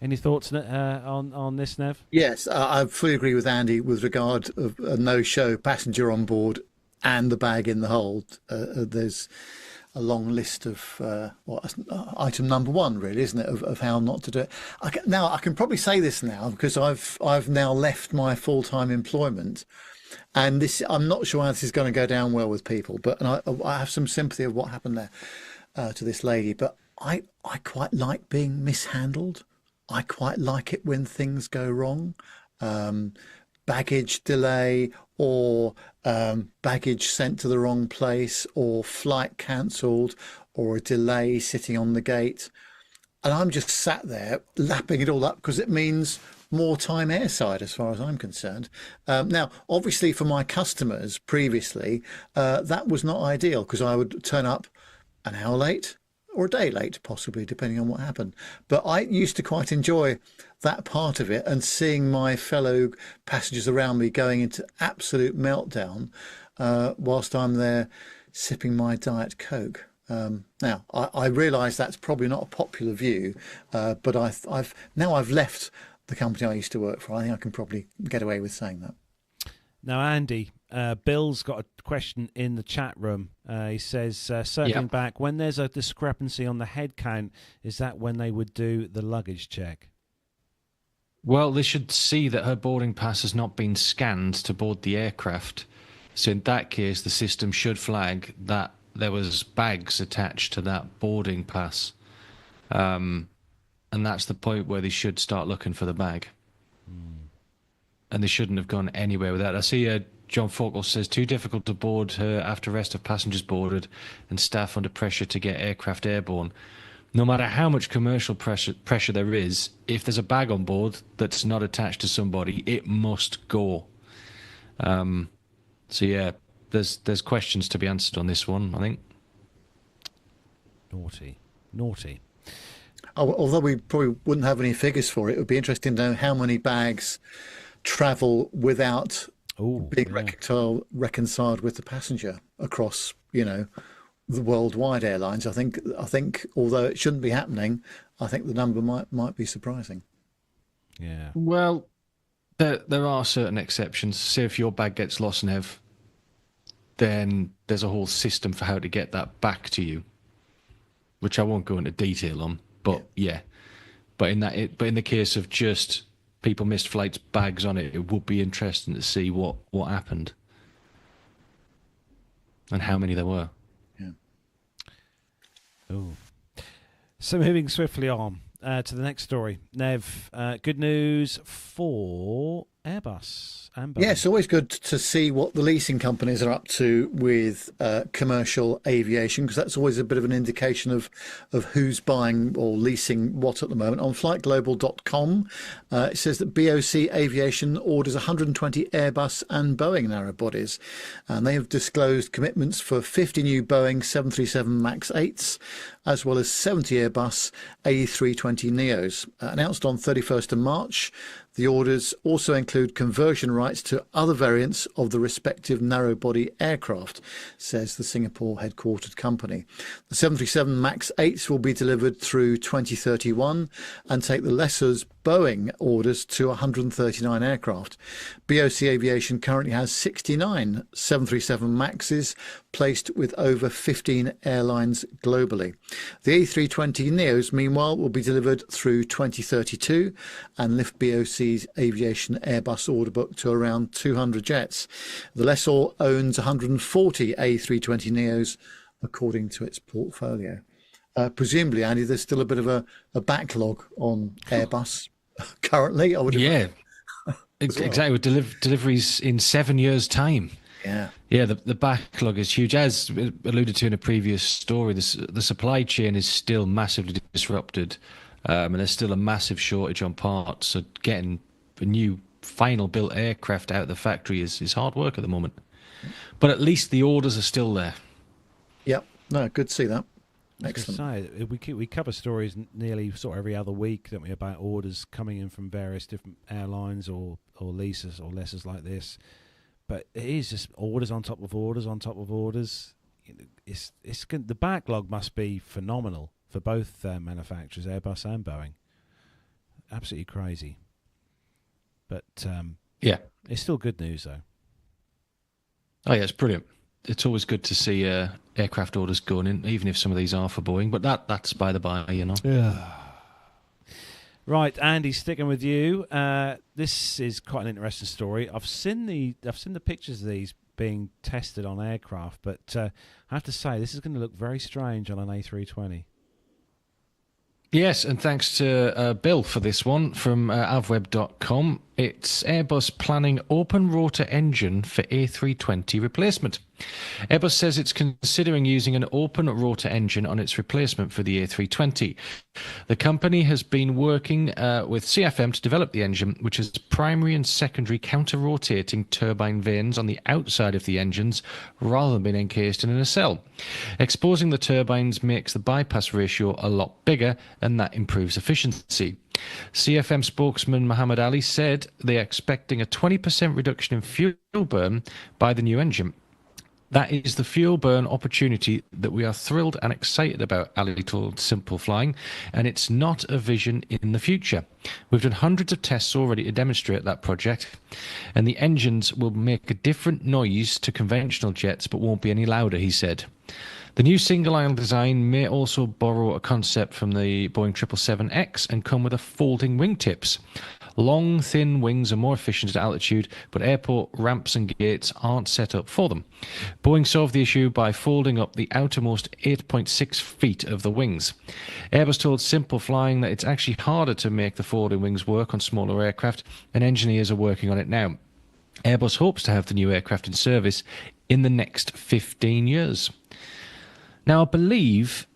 Any thoughts on this, Nev? Yes, I fully agree with Andy with regard of a no-show passenger on board and the bag in the hold. long list of item number one, really, isn't it, of how not to do it. Now I can probably say this now because I've now left my full-time employment, and this I'm not sure how this is going to go down well with people, but I have some sympathy of what happened there to this lady. But I quite like being mishandled. I quite like it when things go wrong. Baggage delay, or baggage sent to the wrong place, or flight cancelled, or a delay sitting on the gate. And I'm just sat there lapping it all up because it means more time airside as far as I'm concerned. Now, obviously for my customers previously, that was not ideal because I would turn up an hour late or a day late, possibly, depending on what happened. But I used to quite enjoy that part of it, and seeing my fellow passengers around me going into absolute meltdown whilst I'm there sipping my Diet Coke. Now, I realise that's probably not a popular view, but I've left the company I used to work for. I think I can probably get away with saying that. Now, Andy, Bill's got a question in the chat room. He says, circling back, when there's a discrepancy on the head count, is that when they would do the luggage check? Well, they should see that her boarding pass has not been scanned to board the aircraft. So in that case, the system should flag that there was bags attached to that boarding pass. And that's the point where they should start looking for the bag. And they shouldn't have gone anywhere with that. I see John Faulkner says, too difficult to board her after rest of passengers boarded and staff under pressure to get aircraft airborne. No matter how much commercial pressure there is, if there's a bag on board that's not attached to somebody, it must go. So yeah, there's questions to be answered on this one, I think. Naughty. Although we probably wouldn't have any figures for it, it would be interesting to know how many bags travel without being reconciled with the passenger across, the worldwide airlines. I think although it shouldn't be happening, I think the number might be surprising. Yeah. Well, there are certain exceptions. Say if your bag gets lost, Nev, then there's a whole system for how to get that back to you, which I won't go into detail on. But yeah. But in the case of just people missed flights, bags on it, it would be interesting to see what happened and how many there were. Oh, so moving swiftly on to the next story. Nev, good news for Airbus and Boeing. Yeah, it's always good to see what the leasing companies are up to with commercial aviation, because that's always a bit of an indication of who's buying or leasing what at the moment. On flightglobal.com, it says that BOC Aviation orders 120 Airbus and Boeing narrow bodies, and they have disclosed commitments for 50 new Boeing 737 MAX 8s, as well as 70 Airbus A320neos. Announced on 31st of March, the orders also include conversion rights to other variants of the respective narrow-body aircraft, says the Singapore headquartered company. The 737 MAX 8s will be delivered through 2031 and take the lessor's Boeing orders to 139 aircraft. BOC Aviation currently has 69 737 MAXs placed with over 15 airlines globally. The A320neos, meanwhile, will be delivered through 2032 and lift BOC's aviation Airbus order book to around 200 jets. The lessor owns 140 A320neos, according to its portfolio. Presumably, Andy, there's still a bit of a backlog on Airbus currently. I would imagine. Exactly. With deliveries in 7 years' time. Yeah. The backlog is huge. As alluded to in a previous story, the supply chain is still massively disrupted, and there's still a massive shortage on parts. So getting a new final built aircraft out of the factory is hard work at the moment. But at least the orders are still there. Yep. No, good to see that. Excellent. Say, we cover stories nearly sort of every other week, don't we, about orders coming in from various different airlines or leases or lessors like this. But it is just orders on top of orders on top of orders. It's the backlog must be phenomenal for both manufacturers, Airbus and Boeing. Absolutely crazy. But it's still good news though. Oh yeah, it's brilliant. it's always good to see aircraft orders going in, even if some of these are for Boeing. But that's by the by, you know. Yeah. Right, Andy, sticking with you. This is quite an interesting story. I've seen the pictures of these being tested on aircraft, but I have to say this is going to look very strange on an A320. Yes, and thanks to Bill for this one from avweb.com. It's Airbus planning open rotor engine for A320 replacement. Airbus says it's considering using an open rotor engine on its replacement for the A320. The company has been working with CFM to develop the engine, which has primary and secondary counter-rotating turbine vanes on the outside of the engines rather than being encased in a nacelle. Exposing the turbines makes the bypass ratio a lot bigger, and that improves efficiency. CFM spokesman Mohammed Ali said they are expecting a 20% reduction in fuel burn by the new engine. That is the fuel burn opportunity that we are thrilled and excited about, Ali told Simple Flying, and it's not a vision in the future. We've done hundreds of tests already to demonstrate that project, and the engines will make a different noise to conventional jets but won't be any louder, he said. The new single-aisle design may also borrow a concept from the Boeing 777X and come with a folding wingtips. Long, thin wings are more efficient at altitude, but airport ramps and gates aren't set up for them. Boeing solved the issue by folding up the outermost 8.6 feet of the wings. Airbus told Simple Flying that it's actually harder to make the folding wings work on smaller aircraft, and engineers are working on it now. Airbus hopes to have the new aircraft in service in the next 15 years. Now, I believe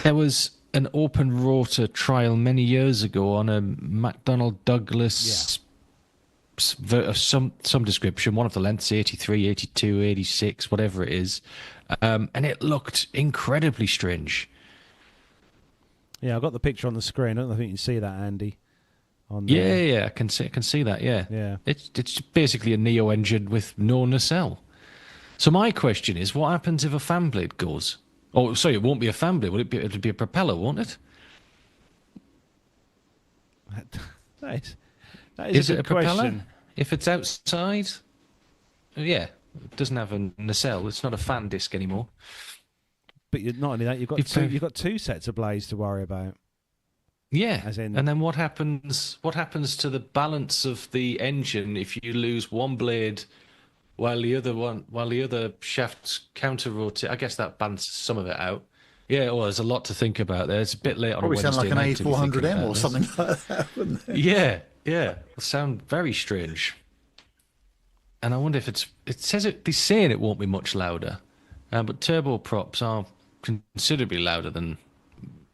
there was an open rotor trial many years ago on a McDonnell Douglas of some description, one of the lengths, 83, 82, 86, whatever it is, and it looked incredibly strange. Yeah, I've got the picture on the screen. I don't know if you can see that, Andy. Yeah, I can see that. Yeah. It's basically a Neo engine with no nacelle. So my question is, what happens if a fan blade goes? Oh, sorry, it won't be a fan blade. It'll be a propeller, won't it? That is a good propeller? question. If it's outside, yeah, it doesn't have a nacelle. It's not a fan disc anymore. But not only that, you've got two sets of blades to worry about. Yeah, As in, and then what happens? What happens to the balance of the engine if you lose one blade while the other shaft's counter rotate? I guess that balances some of it out. Yeah, well, there's a lot to think about there. It's a bit late on a Wednesday Probably sound like an night to be A400M or this. something like that, wouldn't it? Yeah, it'll sound very strange. And I wonder if it says they're saying it won't be much louder, but turboprops are considerably louder than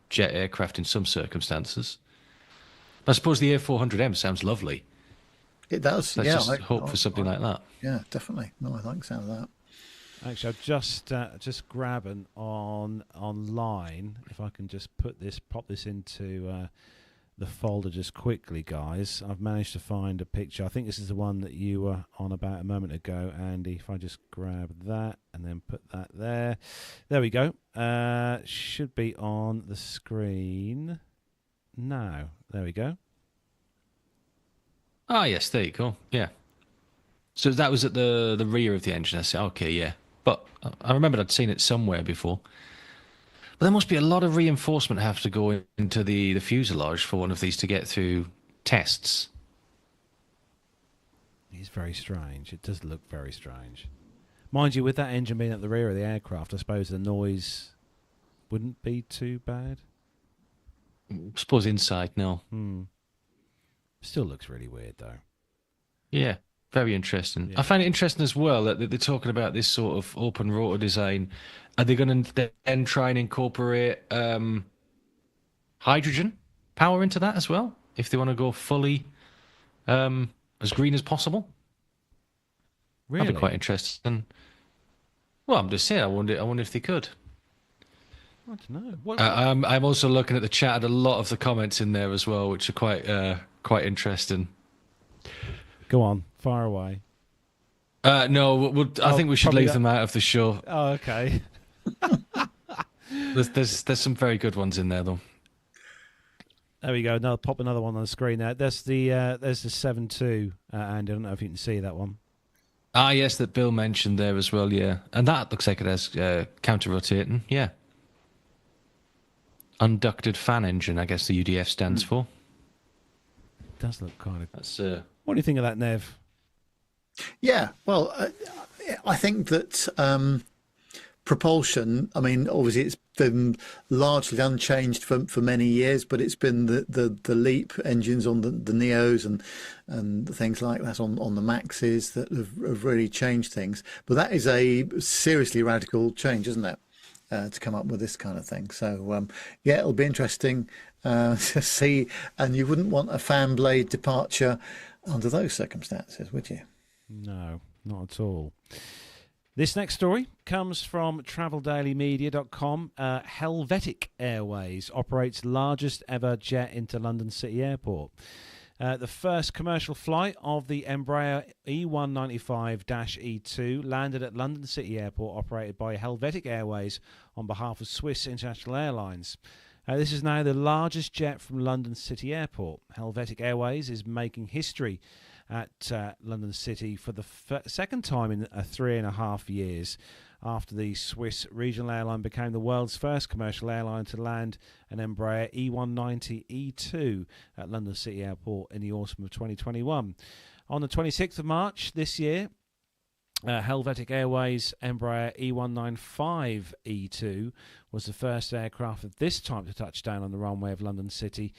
jet aircraft in some circumstances. I suppose the A400M sounds lovely. It does. Let's yeah, just hope for something like that. Yeah, definitely. No, I like the sound of that. actually, I've just grabbing online. If I can just pop this into the folder just quickly, guys. I've managed to find a picture. I think this is the one that you were on about a moment ago, Andy. If I just grab that and then put that there. There we go. Should be on the screen now. There we go. Ah, yes, there you go. Yeah. So that was at the rear of the engine. I said, okay, yeah. But I remembered I'd seen it somewhere before. But there must be a lot of reinforcement have to go into the fuselage for one of these to get through tests. It's very strange. It does look very strange. Mind you, with that engine being at the rear of the aircraft, I suppose the noise wouldn't be too bad. I suppose inside, no. Still looks really weird, though. Yeah, very interesting. Yeah. I find it interesting as well that they're talking about this sort of open rotor design. Are they going to then try and incorporate hydrogen power into that as well, if they want to go fully as green as possible? Really? That'd be quite interesting. Well, I'm just saying, I wonder if they could. I don't know. What, I'm also looking at the chat, and a lot of the comments in there as well, which are quite interesting. Go on, fire away. No, I think we should probably leave them out of the show. Oh, okay. There's some very good ones in there, though. There we go. Now pop another one on the screen there. There's the 7.2, Andy. I don't know if you can see that one. Ah, yes, that Bill mentioned there as well, yeah. And that looks like it has counter-rotating, yeah. Unducted fan engine, I guess the UDF stands for. It does look kind of... That's What do you think of that, Nev? Yeah, well, I think that propulsion, I mean, obviously it's been largely unchanged for many years, but it's been the LEAP engines on the Neos and things like that on the Maxes that have really changed things. But that is a seriously radical change, isn't it? To come up with this kind of thing. So, yeah, it'll be interesting to see. And you wouldn't want a fan blade departure under those circumstances, would you? No, not at all. This next story comes from traveldailymedia.com. Helvetic Airways operates largest ever jet into London City Airport. The first commercial flight of the Embraer E195-E2 landed at London City Airport, operated by Helvetic Airways on behalf of Swiss International Airlines. This is now the largest jet from London City Airport. Helvetic Airways is making history at London City for the second time in 3.5 years, after the Swiss regional airline became the world's first commercial airline to land an Embraer E190-E2 at London City Airport in the autumn of 2021. On the 26th of March this year, Helvetic Airways Embraer E195-E2 was the first aircraft of this type to touch down on the runway of London City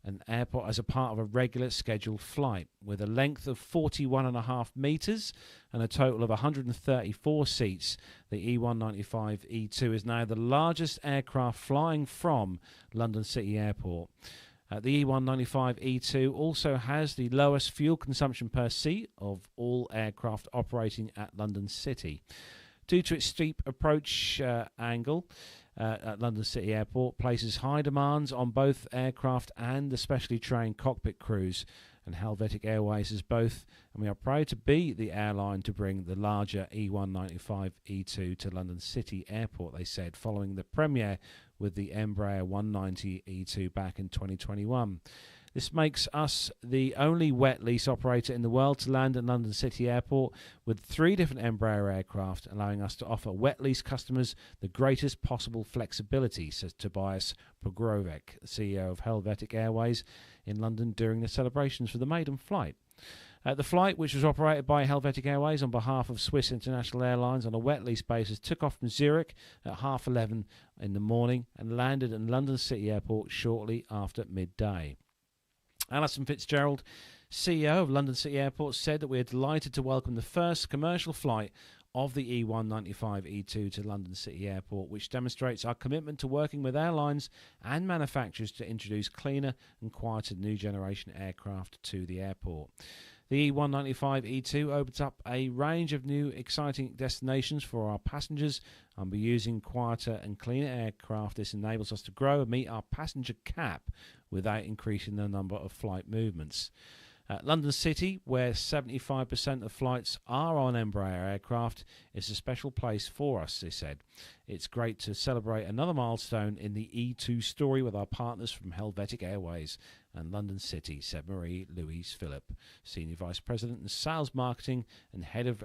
an airport as a part of a regular scheduled flight. With a length of 41.5 metres and a total of 134 seats, the E195-E2 is now the largest aircraft flying from London City Airport. The E195-E2 also has the lowest fuel consumption per seat of all aircraft operating at London City. Due to its steep approach angle, at London City Airport places high demands on both aircraft and the specially trained cockpit crews, and Helvetic Airways is both, and we are proud to be the airline to bring the larger E195-E2 to London City Airport, they said, following the premiere with the Embraer 190-E2 back in 2021. This makes us the only wet lease operator in the world to land at London City Airport with 3 different Embraer aircraft, allowing us to offer wet lease customers the greatest possible flexibility, says Tobias Pogrovec, CEO of Helvetic Airways in London during the celebrations for the maiden flight. The flight, which was operated by Helvetic Airways on behalf of Swiss International Airlines on a wet lease basis, took off from Zurich at 11:30 in the morning and landed at London City Airport shortly after midday. Alison Fitzgerald, CEO of London City Airport, said that we are delighted to welcome the first commercial flight of the E195-E2 to London City Airport, which demonstrates our commitment to working with airlines and manufacturers to introduce cleaner and quieter new generation aircraft to the airport. The E195-E2 opens up a range of new exciting destinations for our passengers, and by using quieter and cleaner aircraft, this enables us to grow and meet our passenger cap without increasing the number of flight movements. London City, where 75% of flights are on Embraer aircraft, is a special place for us, they said. It's great to celebrate another milestone in the E2 story with our partners from Helvetic Airways and London City, said Marie-Louise Phillip, Senior Vice President in Sales Marketing and Head of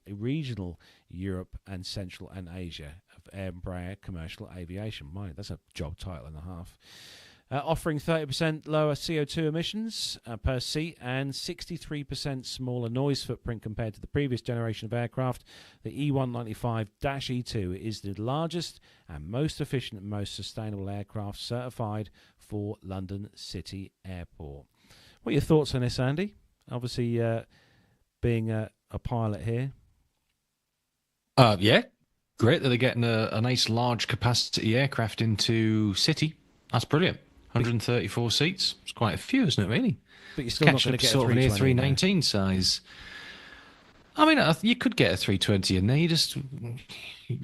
Regional Europe and Central and Asia of Embraer Commercial Aviation. That's a job title and a half. Offering 30% lower CO2 emissions per seat and 63% smaller noise footprint compared to the previous generation of aircraft, the E195-E2 is the largest and most efficient and most sustainable aircraft certified for London City Airport. What are your thoughts on this, Andy? Obviously, being a pilot here. Yeah, great that they're getting a nice large capacity aircraft into City. That's brilliant. 134 seats. It's quite a few, isn't it, really? But you're still not going to get sort a 320 of an A319 size. I mean, you could get a 320 in there. You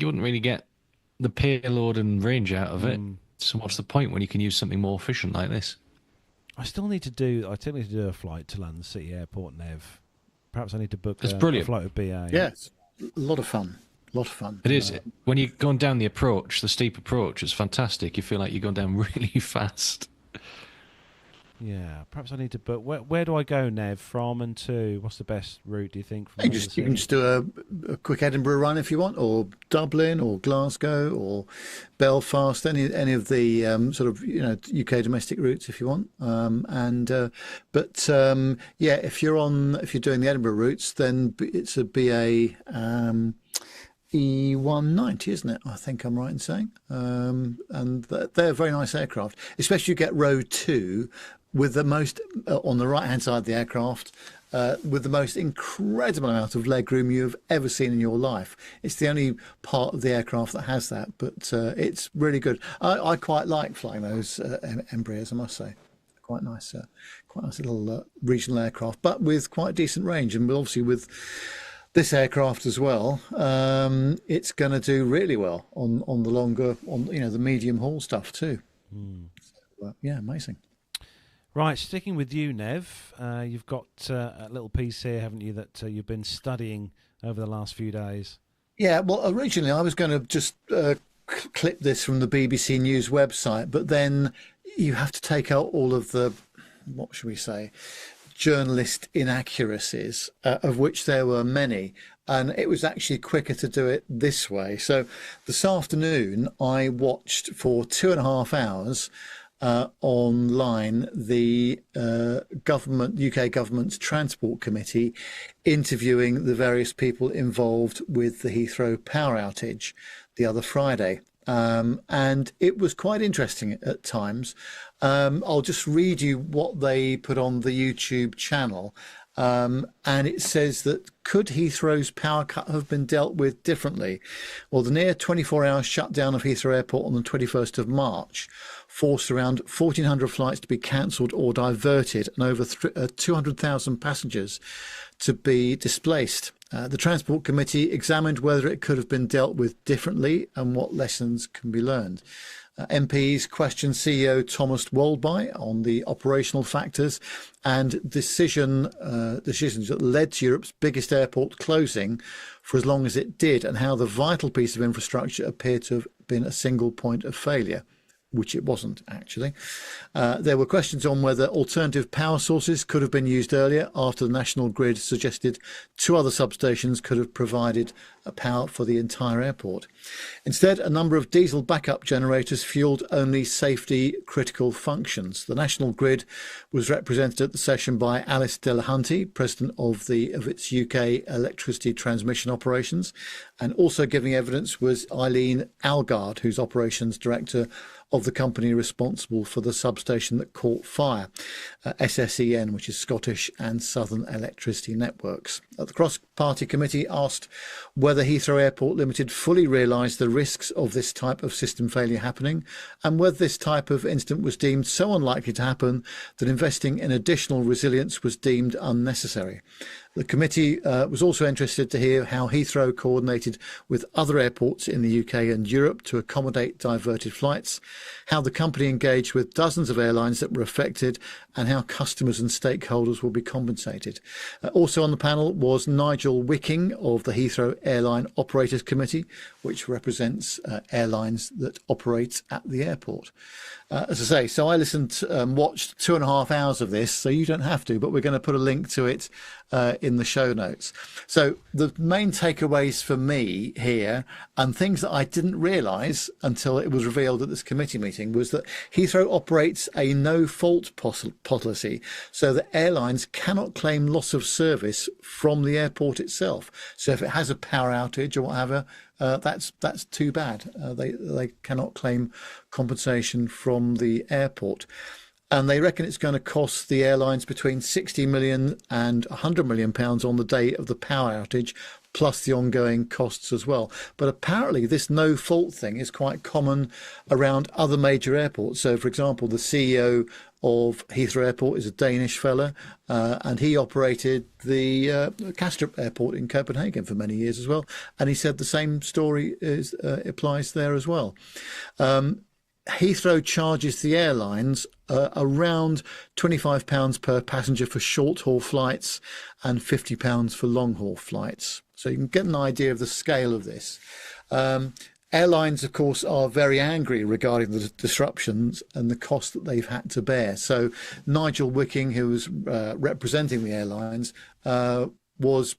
wouldn't really get the payload and range out of it. So what's the point when you can use something more efficient like this? I still need to do a flight to London City Airport, Nev. Perhaps I need to book a flight with BA. Yes, a lot of fun. It is. When you're going down the steep approach, it's fantastic. You feel like you're going down really fast. Yeah, perhaps I need to book. Where do I go, Nev, from and to? What's the best route, do you think? From You can just do a quick Edinburgh run if you want, or Dublin, or Glasgow, or Belfast. Any of the sort of UK domestic routes if you want. If you're doing the Edinburgh routes, then it's a BA E190, isn't it? I think I'm right in saying. And they're very nice aircraft, especially you get row 2 with the most on the right hand side of the aircraft. With the most incredible amount of legroom you've ever seen in your life. It's the only part of the aircraft that has that, but it's really good. I quite like flying those Embraers, I must say. Quite nice little regional aircraft, but with quite decent range. And obviously with this aircraft as well, it's going to do really well on the longer, the medium haul stuff too. So, amazing. Right, sticking with you, Nev, you've got a little piece here, haven't you, that you've been studying over the last few days? Yeah, well, originally I was going to just clip this from the BBC News website, but then you have to take out all of the, what should we say, journalist inaccuracies, of which there were many. And it was actually quicker to do it this way. So this afternoon, I watched for 2.5 hours online the UK government's Transport Committee interviewing the various people involved with the Heathrow power outage the other Friday. And it was quite interesting at times. I'll just read you what they put on the YouTube channel. And it says that could Heathrow's power cut have been dealt with differently? Well, the near 24-hour shutdown of Heathrow Airport on the 21st of March forced around 1,400 flights to be cancelled or diverted and over 200,000 passengers to be displaced. The Transport Committee examined whether it could have been dealt with differently and what lessons can be learned. MPs questioned CEO Thomas Waldby on the operational factors and decisions that led to Europe's biggest airport closing for as long as it did, and how the vital piece of infrastructure appeared to have been a single point of failure, which it wasn't actually. There were questions on whether alternative power sources could have been used earlier after the National Grid suggested 2 other substations could have provided power for the entire airport. Instead, a number of diesel backup generators fueled only safety critical functions. The National Grid was represented at the session by Alice Delahunty, president of its UK electricity transmission operations, and also giving evidence was Eileen Algard, who's operations director of the company responsible for the substation that caught fire, SSEN, which is Scottish and Southern Electricity Networks. The cross-party committee asked whether Heathrow Airport Limited fully realised the risks of this type of system failure happening, and whether this type of incident was deemed so unlikely to happen that investing in additional resilience was deemed unnecessary. The committee was also interested to hear how Heathrow coordinated with other airports in the UK and Europe to accommodate diverted flights, how the company engaged with dozens of airlines that were affected, and how customers and stakeholders will be compensated. Also on the panel was Nigel Wicking of the Heathrow Airline Operators Committee, which represents airlines that operate at the airport. As I say, so I listened and watched 2.5 hours of this, so you don't have to, but we're going to put a link to it in the show notes. So the main takeaways for me here, and things that I didn't realise until it was revealed at this committee meeting, was that Heathrow operates a no-fault policy, so that airlines cannot claim loss of service from the airport itself. So if it has a power outage or whatever, that's too bad. They cannot claim compensation from the airport. And they reckon it's going to cost the airlines between 60 million and 100 million pounds on the day of the power outage, plus the ongoing costs as well. But apparently this no fault thing is quite common around other major airports. So, for example, the CEO of Heathrow Airport is a Danish fella, and he operated the Kastrup Airport in Copenhagen for many years as well. And he said the same story applies there as well. Heathrow charges the airlines around £25 per passenger for short-haul flights and £50 for long-haul flights. So you can get an idea of the scale of this. Airlines, of course, are very angry regarding the disruptions and the cost that they've had to bear. So Nigel Wicking, who was representing the airlines, was,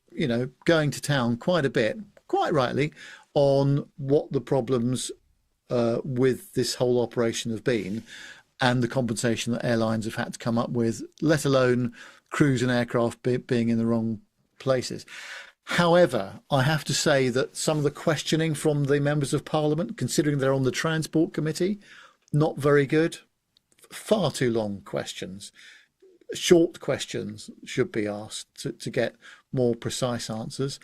going to town quite a bit, quite rightly, on what the problems with this whole operation have been and the compensation that airlines have had to come up with, let alone crews and aircraft being in the wrong places. However, I have to say that some of the questioning from the members of Parliament, considering they're on the Transport Committee, not very good. Far too long questions. Short questions should be asked to get more precise answers.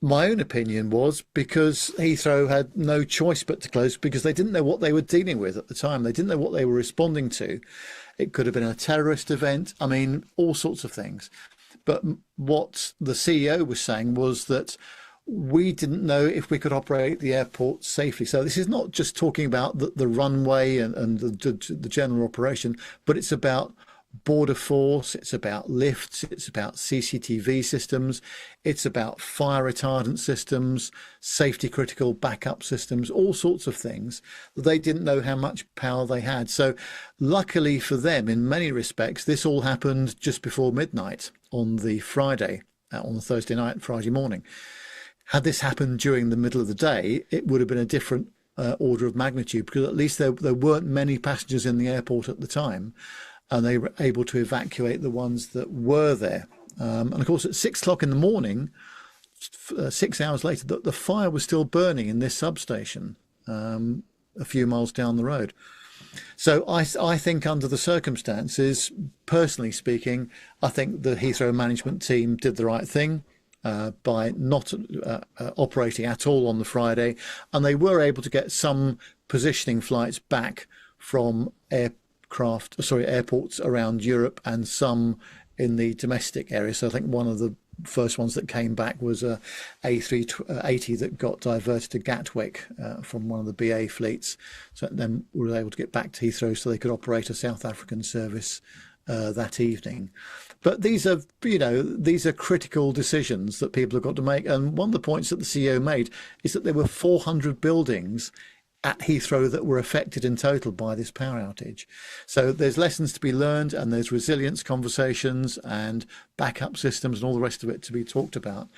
My own opinion was because Heathrow had no choice but to close because they didn't know what they were dealing with at the time. They didn't know what they were responding to. It could have been a terrorist event. I mean, all sorts of things. But what the CEO was saying was that we didn't know if we could operate the airport safely. So this is not just talking about the runway and the general operation, but it's about border force, it's about lifts, it's about CCTV systems, it's about fire retardant systems, safety critical backup systems, all sorts of things that they didn't know how much power they had. So luckily for them, in many respects, this all happened just before midnight on the Friday, on the Thursday night, Friday morning. Had this happened during the middle of the day, it would have been a different order of magnitude, because at least there weren't many passengers in the airport at the time, and they were able to evacuate the ones that were there. And of course, at 6 o'clock in the morning, 6 hours later, the fire was still burning in this substation a few miles down the road. So I think under the circumstances, personally speaking, I think the Heathrow management team did the right thing by not operating at all on the Friday. And they were able to get some positioning flights back from airports around Europe and some in the domestic area. So I think one of the first ones that came back was a A380 that got diverted to Gatwick from one of the BA fleets. So then we were able to get back to Heathrow so they could operate a South African service that evening. But these are critical decisions that people have got to make. And one of the points that the CEO made is that there were 400 buildings at Heathrow that were affected in total by this power outage. So there's lessons to be learned, and there's resilience conversations and backup systems and all the rest of it to be talked about.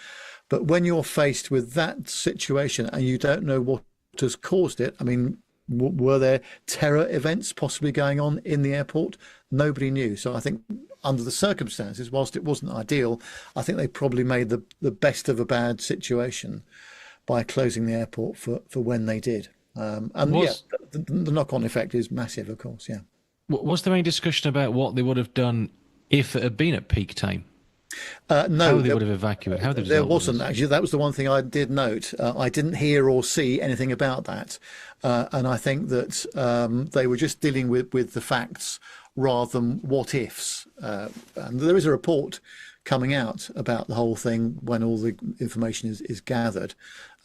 But when you're faced with that situation and you don't know what has caused it, I mean, were there terror events possibly going on in the airport? Nobody knew. So I think under the circumstances, whilst it wasn't ideal, I think they probably made the best of a bad situation by closing the airport for when they did. The knock-on effect is massive, of course. Yeah. Was there any discussion about what they would have done if it had been at peak time? No, how they would have evacuated. How there wasn't actually. That was the one thing I did note. I didn't hear or see anything about that, and I think that they were just dealing with the facts rather than what ifs. And there is a report coming out about the whole thing when all the information is gathered.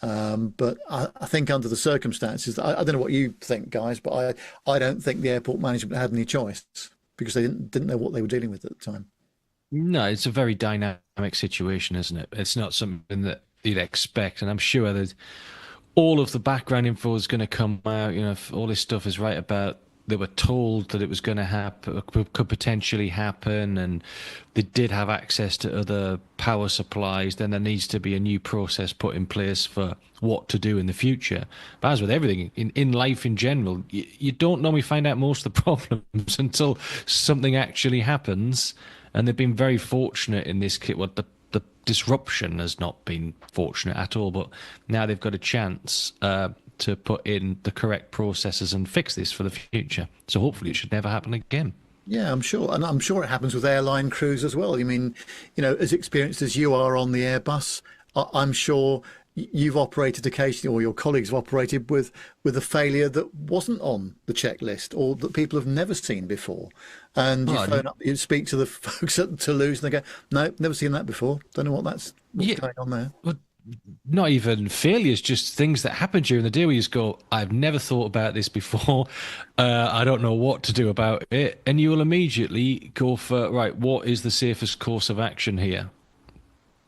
But I think under the circumstances, I don't know what you think, guys, but I don't think the airport management had any choice because they didn't know what they were dealing with at the time. No, it's a very dynamic situation, isn't it? It's not something that you'd expect, and I'm sure that all of the background info is going to come out. If all this stuff is right about they were told that it was going to happen, could potentially happen, and they did have access to other power supplies, then there needs to be a new process put in place for what to do in the future. But as with everything in life in general, you don't normally find out most of the problems until something actually happens. And they've been very fortunate in this kit. The disruption has not been fortunate at all, but now they've got a chance to put in the correct processes and fix this for the future. So hopefully it should never happen again. Yeah, I'm sure. And I'm sure it happens with airline crews as well. I mean, as experienced as you are on the Airbus, I'm sure you've operated occasionally, or your colleagues have operated with a failure that wasn't on the checklist or that people have never seen before. And you phone up, you speak to the folks at Toulouse and they go, no, never seen that before. Don't know what's going on there. Well, not even failures, just things that happen during the day where you just go, I've never thought about this before. I don't know what to do about it. And you will immediately go for, right, what is the safest course of action here?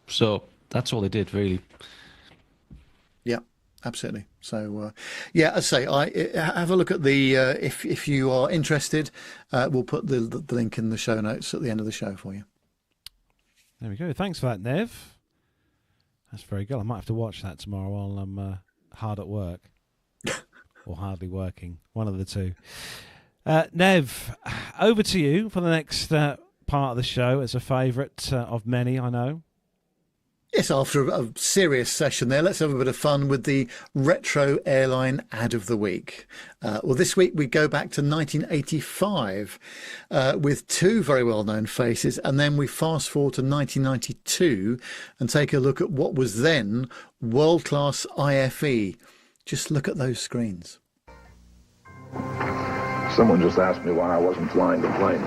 So that's all they did, really. Yeah. Absolutely. So, yeah, as I say, have a look at the, if you are interested, we'll put the link in the show notes at the end of the show for you. There we go. Thanks for that, Nev. That's very good. I might have to watch that tomorrow while I'm hard at work. Or hardly working. One of the two. Nev, over to you for the next part of the show. It's a favourite of many, I know. Yes, after a serious session there, let's have a bit of fun with the retro airline ad of the week. Well, this week we go back to 1985 with two very well-known faces, and then we fast forward to 1992 and take a look at what was then world-class IFE. Just look at those screens. Someone just asked me why I wasn't flying the plane.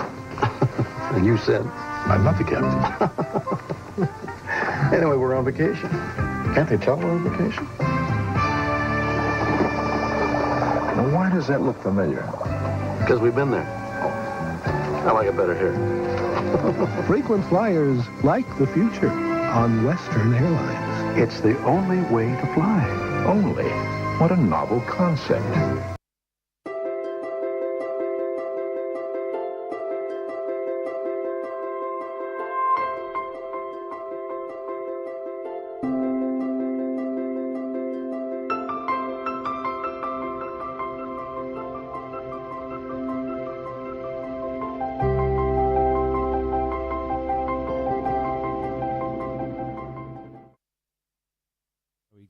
And you said, I'm not the captain. anyway, we're on vacation. Can't they tell we're on vacation? Well, why does that look familiar? Because we've been there. I like it better here. Frequent flyers like the future on Western Airlines. It's the only way to fly. Only? What a novel concept.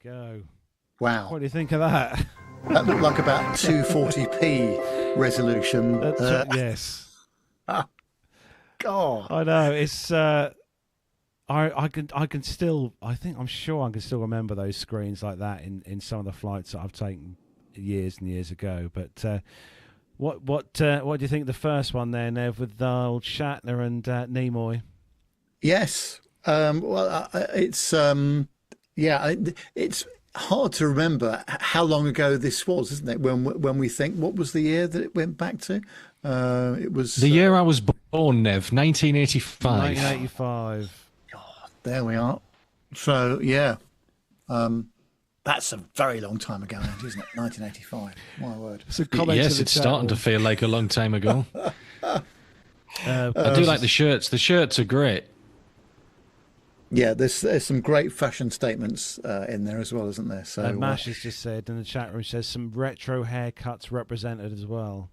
Go. Wow. What do you think of that? That looked like about 240p resolution. Yes. God. I know. It's I can still I'm sure I can still remember those screens like that in some of the flights that I've taken years and years ago. But what do you think of the first one there, Nev, with old Shatner and Nimoy? Yes. Well, it's it's hard to remember how long ago this was, isn't it? When we think, what was the year that it went back to? It was the year I was born, Nev, 1985. 1985. God, there we are. So yeah, that's a very long time ago, isn't it? 1985. My word. Yes, it's starting to feel like a long time ago. I do like the shirts. The shirts are great. Yeah, there's some great fashion statements in there as well, isn't there? So Mash has just said in the chat room, says some retro haircuts represented as well.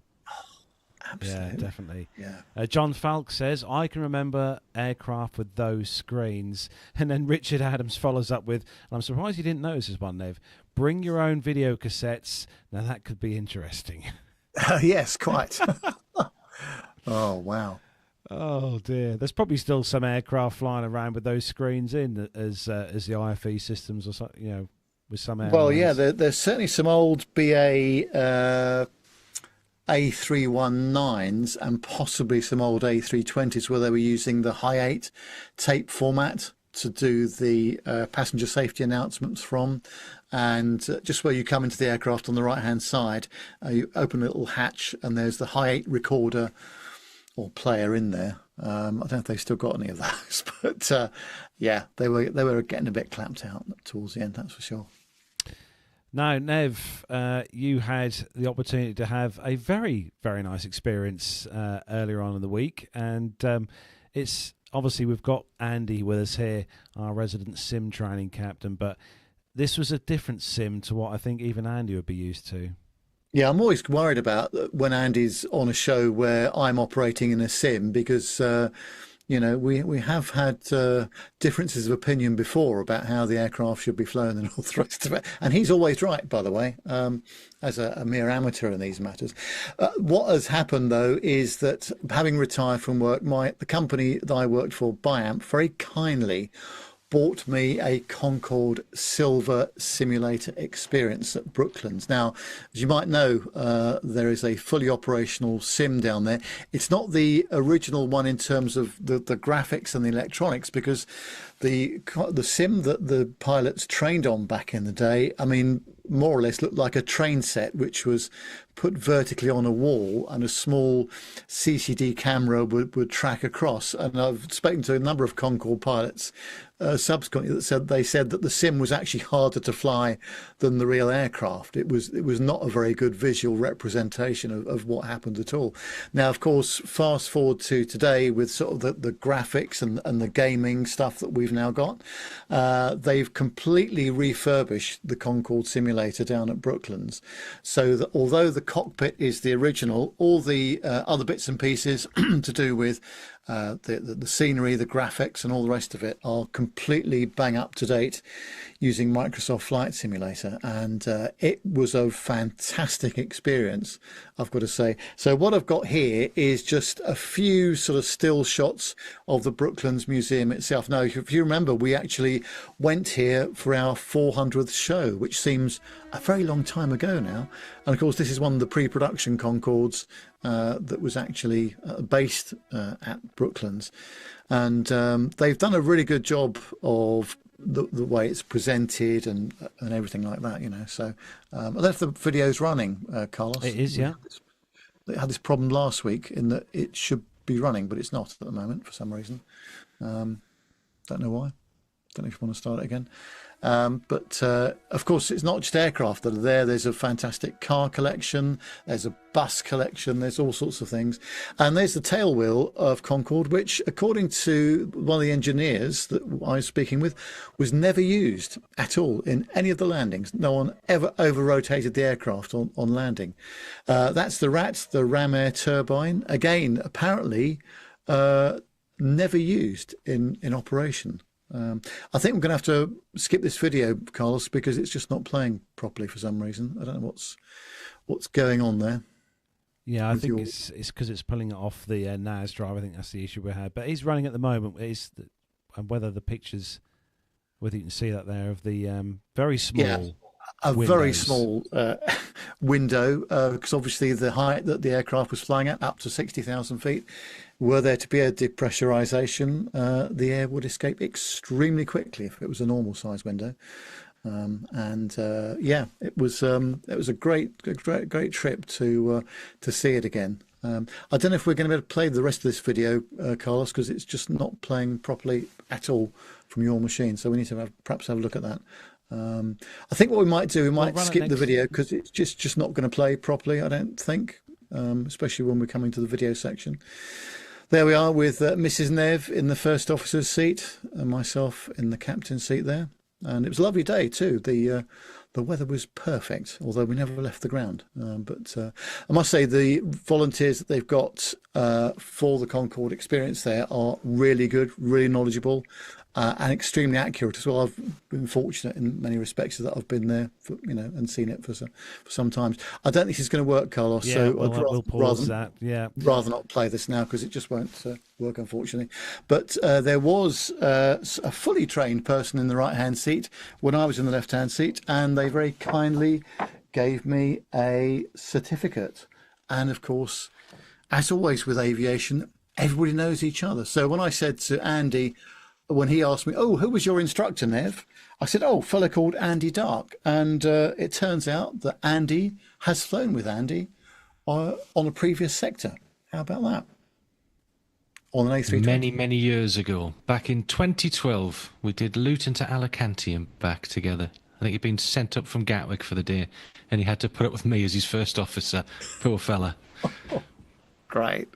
absolutely. Yeah, definitely. Yeah. John Falk says, I can remember aircraft with those screens. And then Richard Adams follows up with, and I'm surprised you didn't notice this one, Nev, bring your own video cassettes. Now that could be interesting. Yes, quite. Oh, wow. Oh dear! There's probably still some aircraft flying around with those screens in as the IFE systems, or so, with some airlines. Well, yeah, there's certainly some old BA A319s and possibly some old A320s where they were using the high 8 tape format to do the passenger safety announcements from. And just where you come into the aircraft on the right hand side, you open a little hatch and there's the high 8 recorder or player in there. I don't know if they've still got any of those, but yeah, they were getting a bit clamped out towards the end, that's for sure. Now, Nev, you had the opportunity to have a very, very nice experience earlier on in the week, and it's obviously we've got Andy with us here, our resident sim training captain, but this was a different sim to what I think even Andy would be used to. Yeah, I'm always worried about when Andy's on a show where I'm operating in a sim because, we have had differences of opinion before about how the aircraft should be flown and all the rest of it. And he's always right, by the way, as a mere amateur in these matters. What has happened, though, is that having retired from work, the company that I worked for, Biamp, very kindly bought me a Concorde Silver simulator experience at Brooklands. Now, as you might know, there is a fully operational sim down there. It's not the original one in terms of the graphics and the electronics, because the sim that the pilots trained on back in the day, I mean, more or less looked like a train set, which was put vertically on a wall, and a small CCD camera would track across. And I've spoken to a number of Concorde pilots subsequently that they said that the sim was actually harder to fly than the real aircraft. It was not a very good visual representation of what happened at all. Now, of course, fast forward to today with sort of the graphics and the gaming stuff that we've now got, they've completely refurbished the Concorde simulator down at Brooklands, so that although the cockpit is the original, all the other bits and pieces to do with the scenery, the graphics and all the rest of it are completely bang up to date using Microsoft Flight Simulator, and it was a fantastic experience, I've got to say. So what I've got here is just a few sort of still shots of the Brooklands Museum itself. Now, if you remember, we actually went here for our 400th show, which seems a very long time ago now. And of course, this is one of the pre-production Concordes that was actually based at Brooklands, and they've done a really good job of the way it's presented and everything like that, you know. So I don't know if the video's running, Carlos. It is, yeah. It had this problem last week in that it should be running, but it's not at the moment for some reason. Don't know why. Don't know if you want to start it again. But of course, it's not just aircraft that are there. There's a fantastic car collection, there's a bus collection, there's all sorts of things. And there's the tail wheel of Concorde, which, according to one of the engineers that I was speaking with, was never used at all in any of the landings. No one ever over-rotated the aircraft on landing. That's the RAT, the ram air turbine. Again, apparently never used in operation. I think we're going to have to skip this video, Carlos, because it's just not playing properly for some reason. I don't know what's going on there. Yeah, I think it's because it's pulling it off the NAS drive. I think that's the issue we had. But he's running at the moment. And whether the pictures, whether you can see that there, of the very small windows. Very small window, because obviously the height that the aircraft was flying at, up to 60,000 feet, were there to be a depressurization, the air would escape extremely quickly if it was a normal size window. It was a great trip to see it again. I don't know if we're going to be able to play the rest of this video, Carlos, because it's just not playing properly at all from your machine. So we need to perhaps have a look at that. I think what we might do, we might skip the video because it's just not going to play properly, I don't think, especially when we're coming to the video section. There we are with Mrs. Nev in the first officer's seat and myself in the captain's seat there. And it was a lovely day too. The weather was perfect, although we never left the ground. But I must say the volunteers that they've got for the Concorde experience there are really good, really knowledgeable, and extremely accurate as well. I've been fortunate in many respects that I've been there, and seen it for some times. I don't think it's going to work, Carlos. Yeah, so we'll pause that. Yeah, rather not play this now because it just won't work, unfortunately. But there was a fully trained person in the right-hand seat when I was in the left-hand seat, and they very kindly gave me a certificate. And of course, as always with aviation, everybody knows each other. So when I said to Andy, when he asked me, "Oh, who was your instructor, Nev?" I said, "Oh, a fellow called Andy Dark." And it turns out that Andy has flown with Andy on a previous sector. How about that? On an A320. Many years ago, back in 2012, we did Luton to Alicante and back together. I think he'd been sent up from Gatwick for the day, and he had to put up with me as his first officer. Poor fella. Great.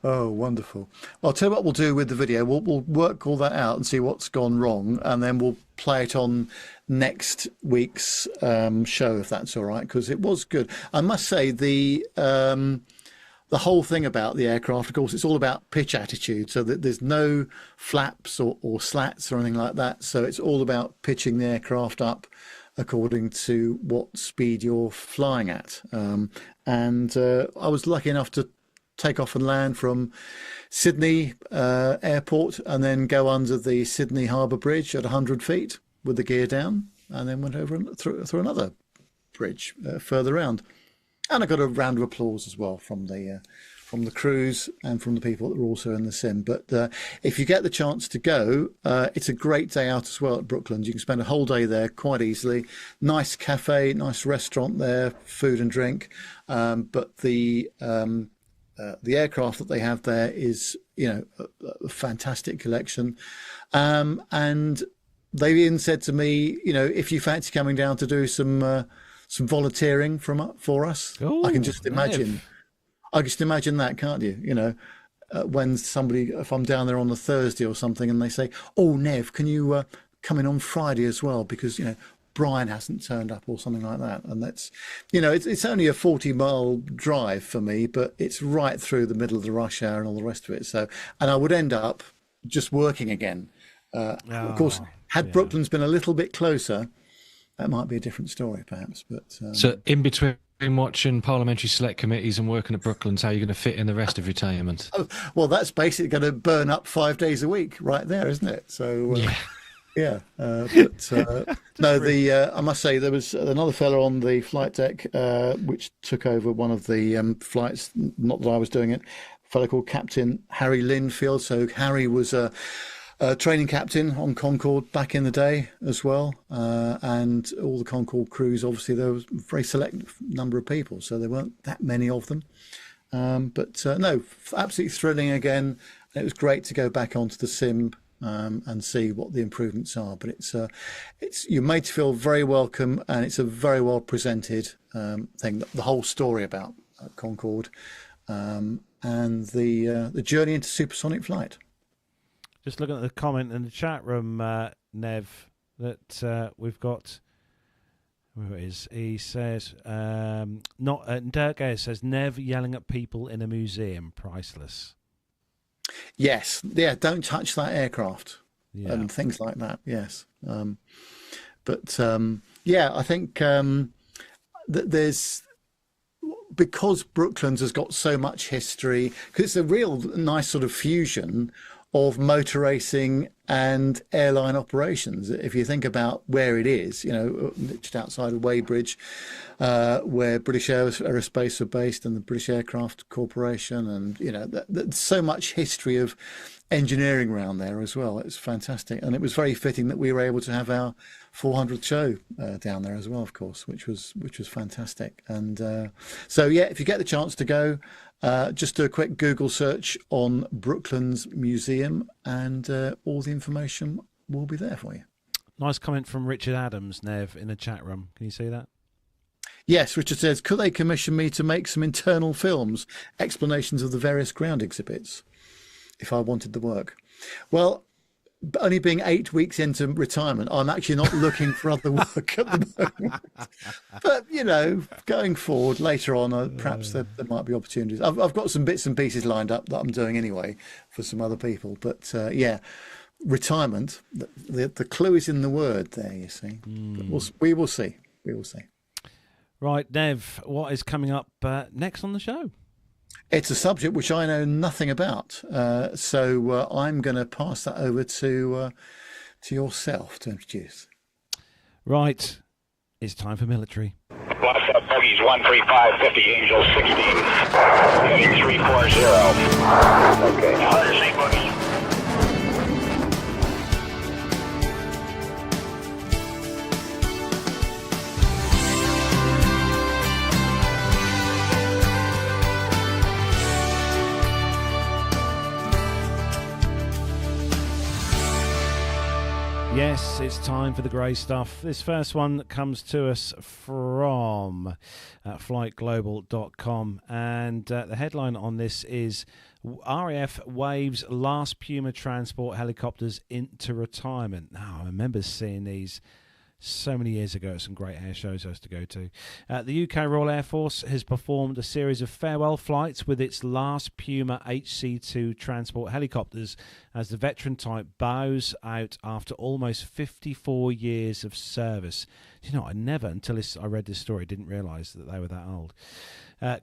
Oh, wonderful. Well, I'll tell you what we'll do with the video. We'll work all that out and see what's gone wrong, and then we'll play it on next week's show, if that's all right, because it was good. I must say the whole thing about the aircraft, of course, it's all about pitch attitude, so that there's no flaps or slats or anything like that. So it's all about pitching the aircraft up according to what speed you're flying at. I was lucky enough to take off and land from Sydney airport and then go under the Sydney Harbour Bridge at 100 feet with the gear down, and then went over through another bridge further round. And I got a round of applause as well from the from the crews and from the people that are also in the sim. But if you get the chance to go, it's a great day out as well at Brooklands. You can spend a whole day there quite easily. Nice cafe, nice restaurant there, food and drink. But the aircraft that they have there is, a fantastic collection. And they even said to me, if you fancy coming down to do some volunteering for us, Ooh, I can just imagine. Nev. I just imagine that, can't you? When if I'm down there on a Thursday or something, and they say, "Oh, Nev, can you come in on Friday as well?" Because Brian hasn't turned up or something like that, and that's it's only a 40-mile drive for me, but it's right through the middle of the rush hour and all the rest of it. So, and I would end up just working again. Of course, had Brooklands been a little bit closer, that might be a different story, perhaps. But so, in between watching parliamentary select committees and working at Brooklands, how are you going to fit in the rest of retirement? Well, that's basically going to burn up 5 days a week right there, isn't it? So, yeah. I must say there was another fellow on the flight deck which took over one of the flights. Not that I was doing it. A fellow called Captain Harry Linfield. So Harry was a training captain on Concorde back in the day as well, and all the Concorde crews, obviously there was a very select number of people, so there weren't that many of them, but no, absolutely thrilling again. It was great to go back onto the sim and see what the improvements are, but it's you're made to feel very welcome, and it's a very well presented thing, the whole story about Concorde and the journey into supersonic flight. Just looking at the comment in the chat room, Nev, that we've got. Where it is? He says, Dirk Ayers says, Nev yelling at people in a museum, priceless. Yes, don't touch that aircraft and things like that. Yes, I think that there's, because Brooklands has got so much history, because it's a real nice sort of fusion of motor racing and airline operations. If you think about where it is, just outside of Weybridge, where British Aerospace are based and the British Aircraft Corporation, and there's so much history of engineering around there as well. It's fantastic, and it was very fitting that we were able to have our 400th show down there as well, of course, which was fantastic. And if you get the chance to go, just do a quick Google search on Brooklands Museum, and all the information will be there for you. Nice comment from Richard Adams, Nev, in the chat room. Can you see that? Yes, Richard says, could they commission me to make some internal films, explanations of the various ground exhibits, if I wanted the work? Well, only being 8 weeks into retirement, I'm actually not looking for other work at the moment. But, going forward later on, perhaps there might be opportunities. I've got some bits and pieces lined up that I'm doing anyway for some other people. But, retirement, the clue is in the word there, you see. But we will see. We will see. Right, Nev, what is coming up next on the show? It's a subject which I know nothing about, so I'm going to pass that over to yourself to introduce. Right, it's time for military. Lots of bogies, 13550, Angel 16, heading 340. Okay. Now there's 8 bogies. Yes, it's time for the grey stuff. This first one comes to us from flightglobal.com, and the headline on this is RAF waves last Puma transport helicopters into retirement. Now, I remember seeing these so many years ago at some great air shows I used to go to. The UK Royal Air Force has performed a series of farewell flights with its last Puma HC-2 transport helicopters as the veteran type bows out after almost 54 years of service. I never, until I read this story, didn't realise that they were that old.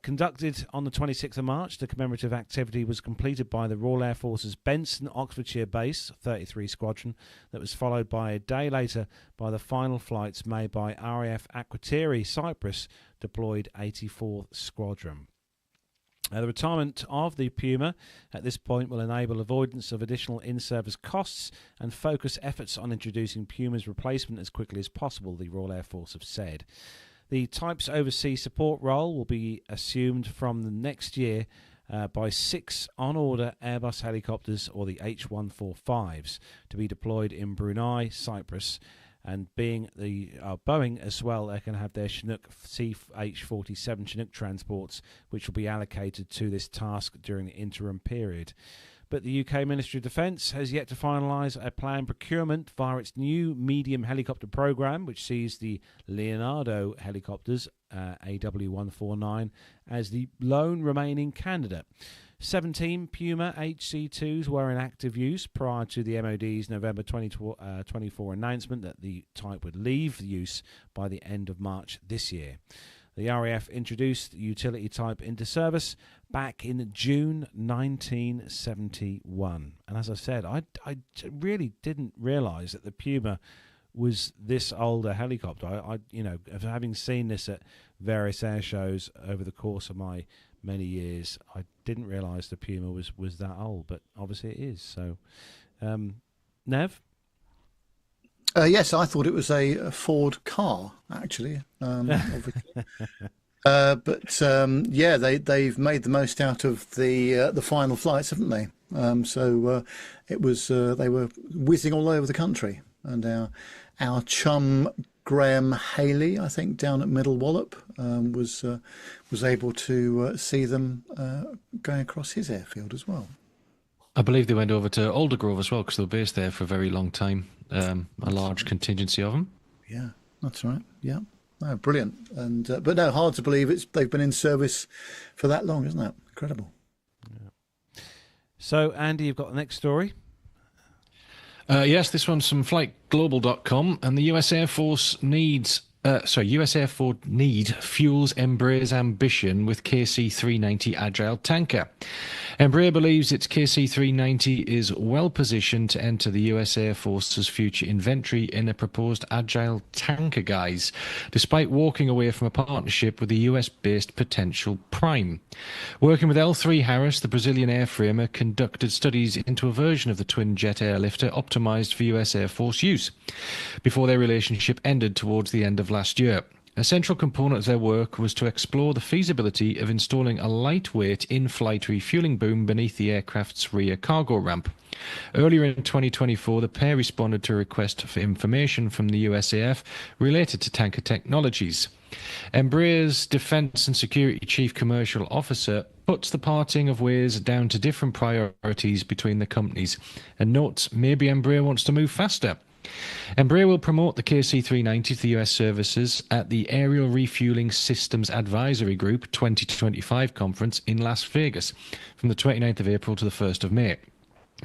Conducted on the 26th of March, the commemorative activity was completed by the Royal Air Force's Benson, Oxfordshire base, 33 Squadron, that was followed by a day later by the final flights made by RAF Akrotiri, Cyprus, deployed 84th Squadron. The retirement of the Puma at this point will enable avoidance of additional in-service costs and focus efforts on introducing Puma's replacement as quickly as possible, the Royal Air Force have said. The type's overseas support role will be assumed from the next year by 6 on-order Airbus helicopters, or the H145s, to be deployed in Brunei, Cyprus, and being the Boeing as well, they can have their Chinook CH-47 Chinook transports, which will be allocated to this task during the interim period. But the UK Ministry of Defence has yet to finalise a planned procurement via its new medium helicopter programme, which sees the Leonardo helicopters, AW149, as the lone remaining candidate. 17 Puma HC2s were in active use prior to the MOD's November 2024 announcement that the type would leave use by the end of March this year. The RAF introduced the utility type into service back in June 1971. And as I said, I really didn't realise that the Puma was this older helicopter. Having seen this at various air shows over the course of my many years, I didn't realise the Puma was that old, but obviously it is. So, Nev? Yes, I thought it was a Ford car, actually. Obviously. They've made the most out of the final flights, haven't they? It was they were whizzing all over the country, and our chum Graham Haley, I think, down at Middle Wallop, was able to see them going across his airfield as well. I believe they went over to Aldergrove as well, because they were based there for a very long time. A large contingency of them. Yeah, that's right. Yeah, brilliant. And but no, hard to believe they've been in service for that long, isn't it? Incredible. Yeah. So, Andy, you've got the next story. Yes, this one's from FlightGlobal.com, and the US Air Force fuels Embraer's ambition with KC-390 Agile Tanker. Embraer believes its KC-390 is well positioned to enter the US Air Force's future inventory in a proposed Agile Tanker guise, despite walking away from a partnership with the US-based potential prime. Working with L3 Harris, the Brazilian airframer conducted studies into a version of the twin-jet airlifter optimized for US Air Force use, before their relationship ended towards the end of last year. A central component of their work was to explore the feasibility of installing a lightweight in-flight refueling boom beneath the aircraft's rear cargo ramp. Earlier in 2024, the pair responded to a request for information from the USAF related to tanker technologies. Embraer's Defence and Security Chief Commercial Officer puts the parting of ways down to different priorities between the companies and notes maybe Embraer wants to move faster. Embraer will promote the KC-390 to the US services at the Aerial Refueling Systems Advisory Group 2025 conference in Las Vegas from the 29th of April to the 1st of May.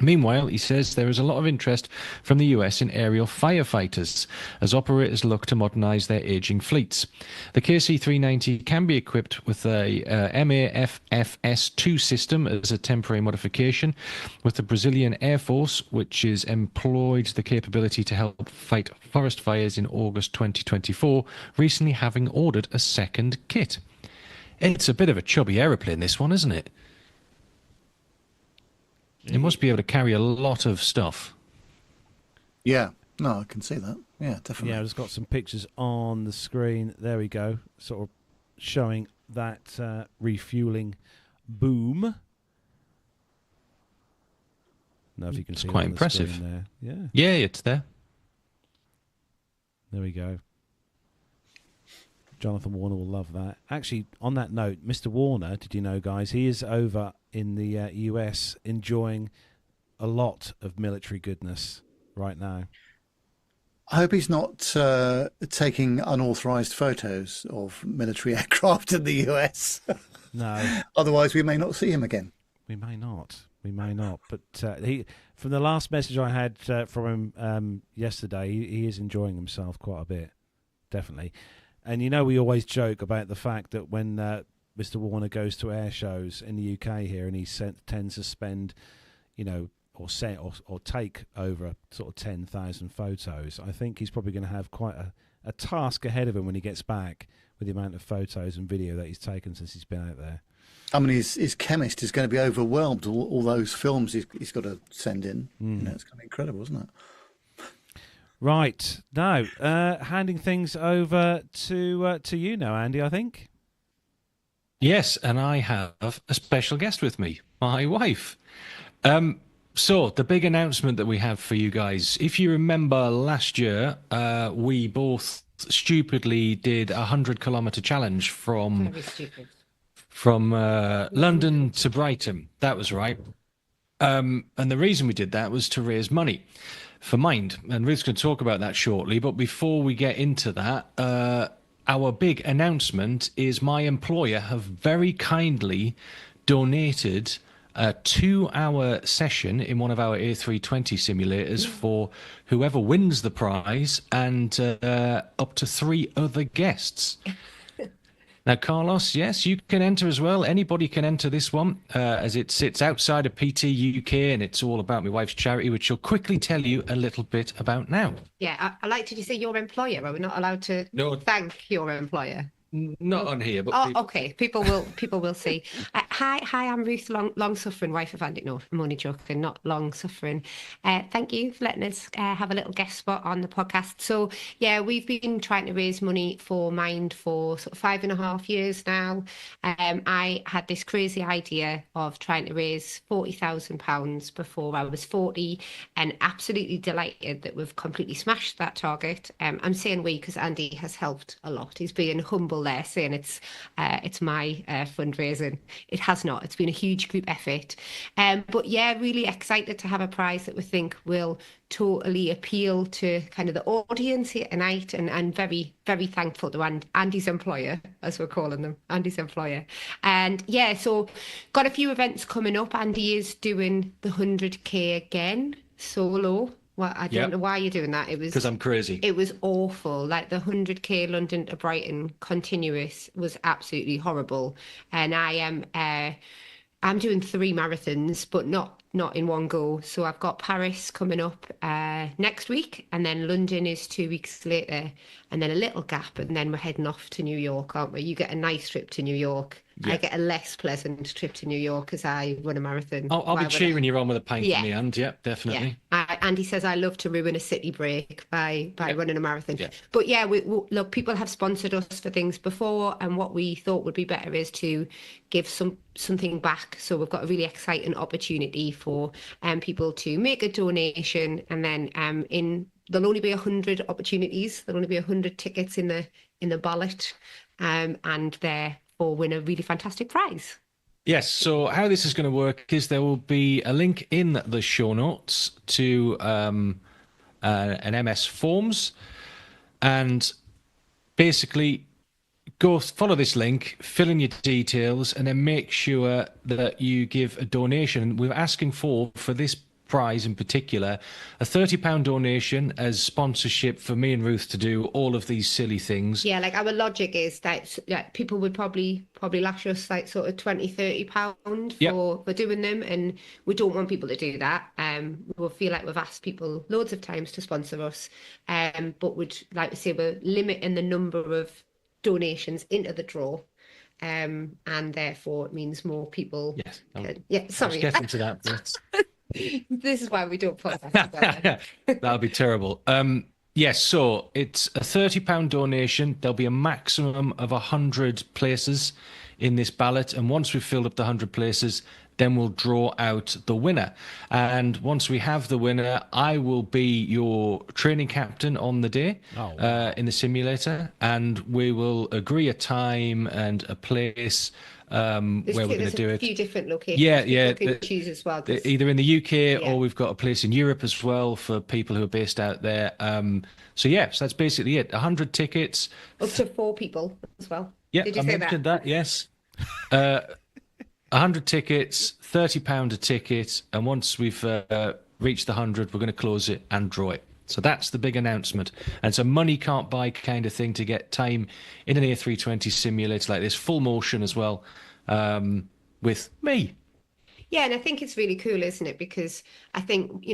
Meanwhile, he says there is a lot of interest from the US in aerial firefighters as operators look to modernise their ageing fleets. The KC-390 can be equipped with a MAFFS-2 system as a temporary modification, with the Brazilian Air Force, which has employed the capability to help fight forest fires in August 2024, recently having ordered a second kit. It's a bit of a chubby aeroplane, this one, isn't it? It must be able to carry a lot of stuff. Yeah, no, I can see that. Yeah, definitely. Yeah, I've just got some pictures on the screen. There we go, sort of showing that refueling boom. Now, if you can see, it's quite on impressive. The screen there. Yeah, it's there. There we go. Jonathan Warner will love that. Actually, on that note, Mr. Warner, did you know, guys, he is over in the US enjoying a lot of military goodness right now. I hope he's not taking unauthorised photos of military aircraft in the US. No. Otherwise, we may not see him again. We may not. But from the last message I had from him yesterday, he is enjoying himself quite a bit, definitely. And you know, we always joke about the fact that when Mr. Warner goes to air shows in the UK here, and he tends to spend, or take over sort of 10,000 photos. I think he's probably going to have quite a task ahead of him when he gets back with the amount of photos and video that he's taken since he's been out there. I mean, his chemist is going to be overwhelmed. All those films he's got to send in. It's going to be incredible, isn't it? Right. Now, handing things over to you now, Andy, I think. Yes, and I have a special guest with me, my wife. So, the big announcement that we have for you guys, if you remember last year, we both stupidly did a 100-kilometre challenge from London to Brighton. That was right. And the reason we did that was to raise money for Mind. And Ruth's going to talk about that shortly. But before we get into that, our big announcement is my employer have very kindly donated a 2-hour session in one of our A320 simulators for whoever wins the prize and up to 3 other guests. Now, Carlos, yes, you can enter as well. Anybody can enter this one as it sits outside of PT UK and it's all about my wife's charity, which she'll quickly tell you a little bit about now. Yeah, I like to say your employer. Are we not allowed to thank your employer? Not on here, but okay. People will see. Hi, I'm Ruth, long suffering wife of Andy. No, I'm only joking. Not long suffering. Thank you for letting us have a little guest spot on the podcast. So yeah, we've been trying to raise money for Mind for sort of 5.5 years now. I had this crazy idea of trying to raise £40,000 before I was 40, and absolutely delighted that we've completely smashed that target. I'm saying we because Andy has helped a lot. He's being humble there, saying it's my fundraising. It has not. It's been a huge group effort. But yeah, really excited to have a prize that we think will totally appeal to kind of the audience here tonight, and very, very thankful to Andy's employer, as we're calling them, Andy's employer. And yeah, so got a few events coming up. Andy is doing the 100k again, solo. Well, I don't know why you're doing that. It was because I'm crazy. It was awful. Like the 100k London to Brighton continuous was absolutely horrible. And I'm doing 3 marathons, but not in one go. So I've got Paris coming up next week, and then London is 2 weeks later, and then a little gap, and then we're heading off to New York, aren't we? You get a nice trip to New York. Yeah. I get a less pleasant trip to New York as I run a marathon. I'll be cheering you on with a pint in my hand. Yeah, definitely. Yeah. Andy says I love to ruin a city break by running a marathon. Yeah. But yeah, we look, people have sponsored us for things before, and what we thought would be better is to give something back. So we've got a really exciting opportunity for people to make a donation, and then there'll only be 100 opportunities. There'll only be 100 tickets in the ballot, and therefore win a really fantastic prize. Yes, so how this is going to work is there will be a link in the show notes to an MS Forms, and basically follow this link, fill in your details, and then make sure that you give a donation. We're asking for this prize in particular, a £30 donation as sponsorship for me and Ruth to do all of these silly things. Yeah, like our logic is that people would probably lash us like sort of £20-30 for doing them, and we don't want people to do that. We feel like we've asked people loads of times to sponsor us, but would like to say we're limiting the number of donations into the draw. And therefore it means more people. Yes. Sorry. I was getting to that. But... This is why we don't put that together. That'll be terrible. Yes, so it's a £30 donation. There'll be a maximum of 100 places in this ballot, and once we've filled up the 100 places, then we'll draw out the winner. And once we have the winner, I will be your training captain on the day in the simulator, and we will agree a time and a place where we're going to do it. A few different locations. Yeah. Choose as well. Either in the UK or we've got a place in Europe as well for people who are based out there. So that's basically it. 100 tickets. Up to 4 people as well. Yeah, Did you I say mentioned that? Yes. 100 tickets, £30 a ticket, and once we've reached the 100, we're going to close it and draw it. So that's the big announcement. And it's a money can't buy kind of thing to get time in an A320 simulator like this, full motion as well, with me. Yeah, and I think it's really cool, isn't it? Because I think,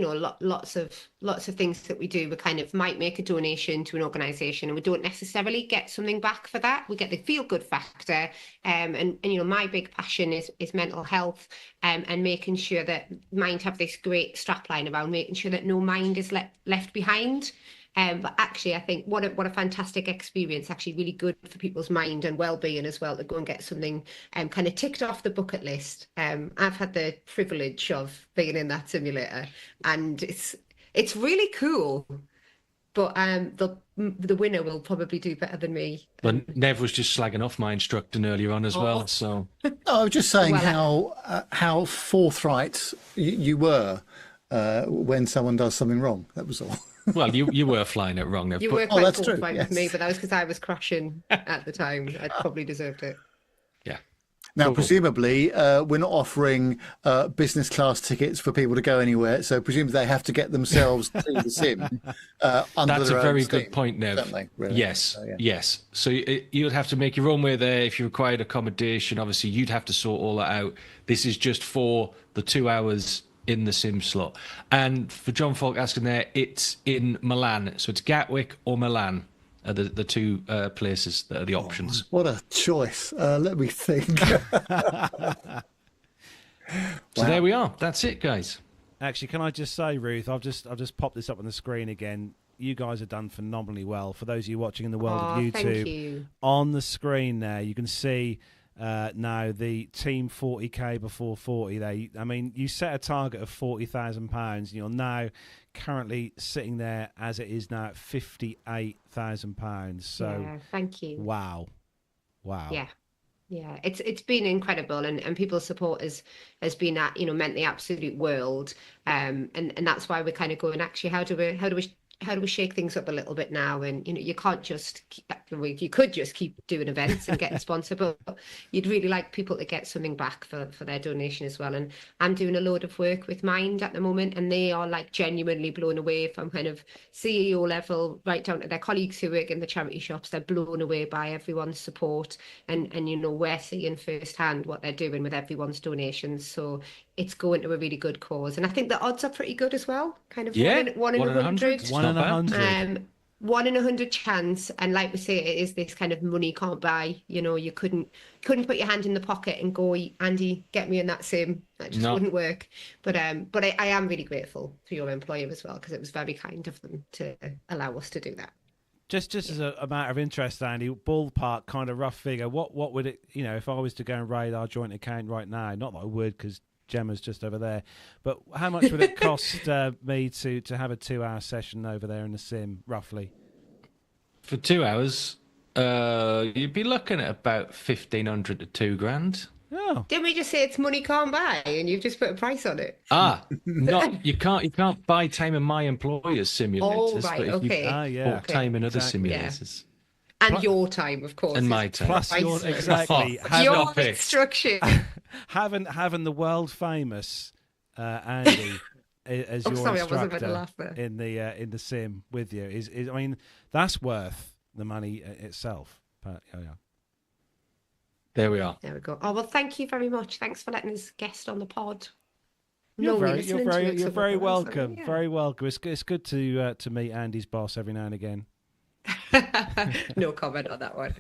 lots of things that we do, we kind of might make a donation to an organisation and we don't necessarily get something back for that. We get the feel good factor. And my big passion is mental health, and making sure that Mind have this great strapline around making sure that no mind is left behind. But actually, I think what a fantastic experience, actually really good for people's mind and well-being as well, to go and get something kind of ticked off the bucket list. I've had the privilege of being in that simulator, and it's really cool. But the winner will probably do better than me. But Nev was just slagging off my instructor earlier on as well. So I was just saying how forthright you were when someone does something wrong. That was all. Well, you were flying it wrong. You were quite forthright with me, but that was because I was crashing at the time. I'd probably deserved it. Yeah. Now, presumably, we're not offering business class tickets for people to go anywhere, so presumably they have to get themselves to the sim. Under That's their a own very steam, good point, Nev. don't they, really? Yes, So, yeah. yes. So you'd have to make your own way there. If you required accommodation, obviously you'd have to sort all that out. This is just for the 2 hours in the sim slot. And for John Falk asking there, it's in Milan. So it's Gatwick or Milan are the two places that are the options. What a choice. Let me think. So there we are. That's it, guys. Actually, can I just say, Ruth, I've just popped this up on the screen again. You guys have done phenomenally well. For those of you watching in the world of YouTube, thank you. On the screen there, you can see now the Team 40k before 40. There, I mean, you set a target of £40,000, and you're now currently sitting there as it is now at £58,000. So, yeah, thank you. Wow. Yeah, it's been incredible, and people's support has been meant the absolute world, and that's why we're kind of going, actually, how do we shake things up a little bit now? And you can't just you could just keep doing events and getting sponsored, but you'd really like people to get something back for their donation as well. And I'm doing a load of work with Mind at the moment, and they are like genuinely blown away from kind of CEO level right down to their colleagues who work in the charity shops. They're blown away by everyone's support, and we're seeing firsthand what they're doing with everyone's donations. So it's going to a really good cause, and I think the odds are pretty good as well. Kind of one in 100. 1 in 100. 1 in 100 chance, and like we say, it is this kind of money can't buy. You couldn't put your hand in the pocket and go, Andy, get me in that sim. That just wouldn't work. But I am really grateful to your employer as well, because it was very kind of them to allow us to do that. Just as a matter of interest, Andy, ballpark kind of rough figure. What would it, if I was to go and raid our joint account right now? Not that I would, because Gemma's just over there. But how much would it cost me to have a 2-hour session over there in the sim, roughly? For 2 hours, you'd be looking at about 1,500 to £2,000. Oh. Didn't we just say it's money can't buy, and you've just put a price on it? You can't buy time in my employer's simulators. Oh, right, but if okay. you bought time in other Exactly, simulators. And your time, of course. And my time. Plus your, exactly. Your instruction. having the world famous Andy as your sorry, I wasn't meant to instructor laugh there. in the sim with you is I mean, that's worth the money itself. But, yeah. There we are. There we go. Oh, well, thank you very much. Thanks for letting us guest on the pod. You're very welcome. Yeah. Very welcome. It's good to meet Andy's boss every now and again. No comment on that one.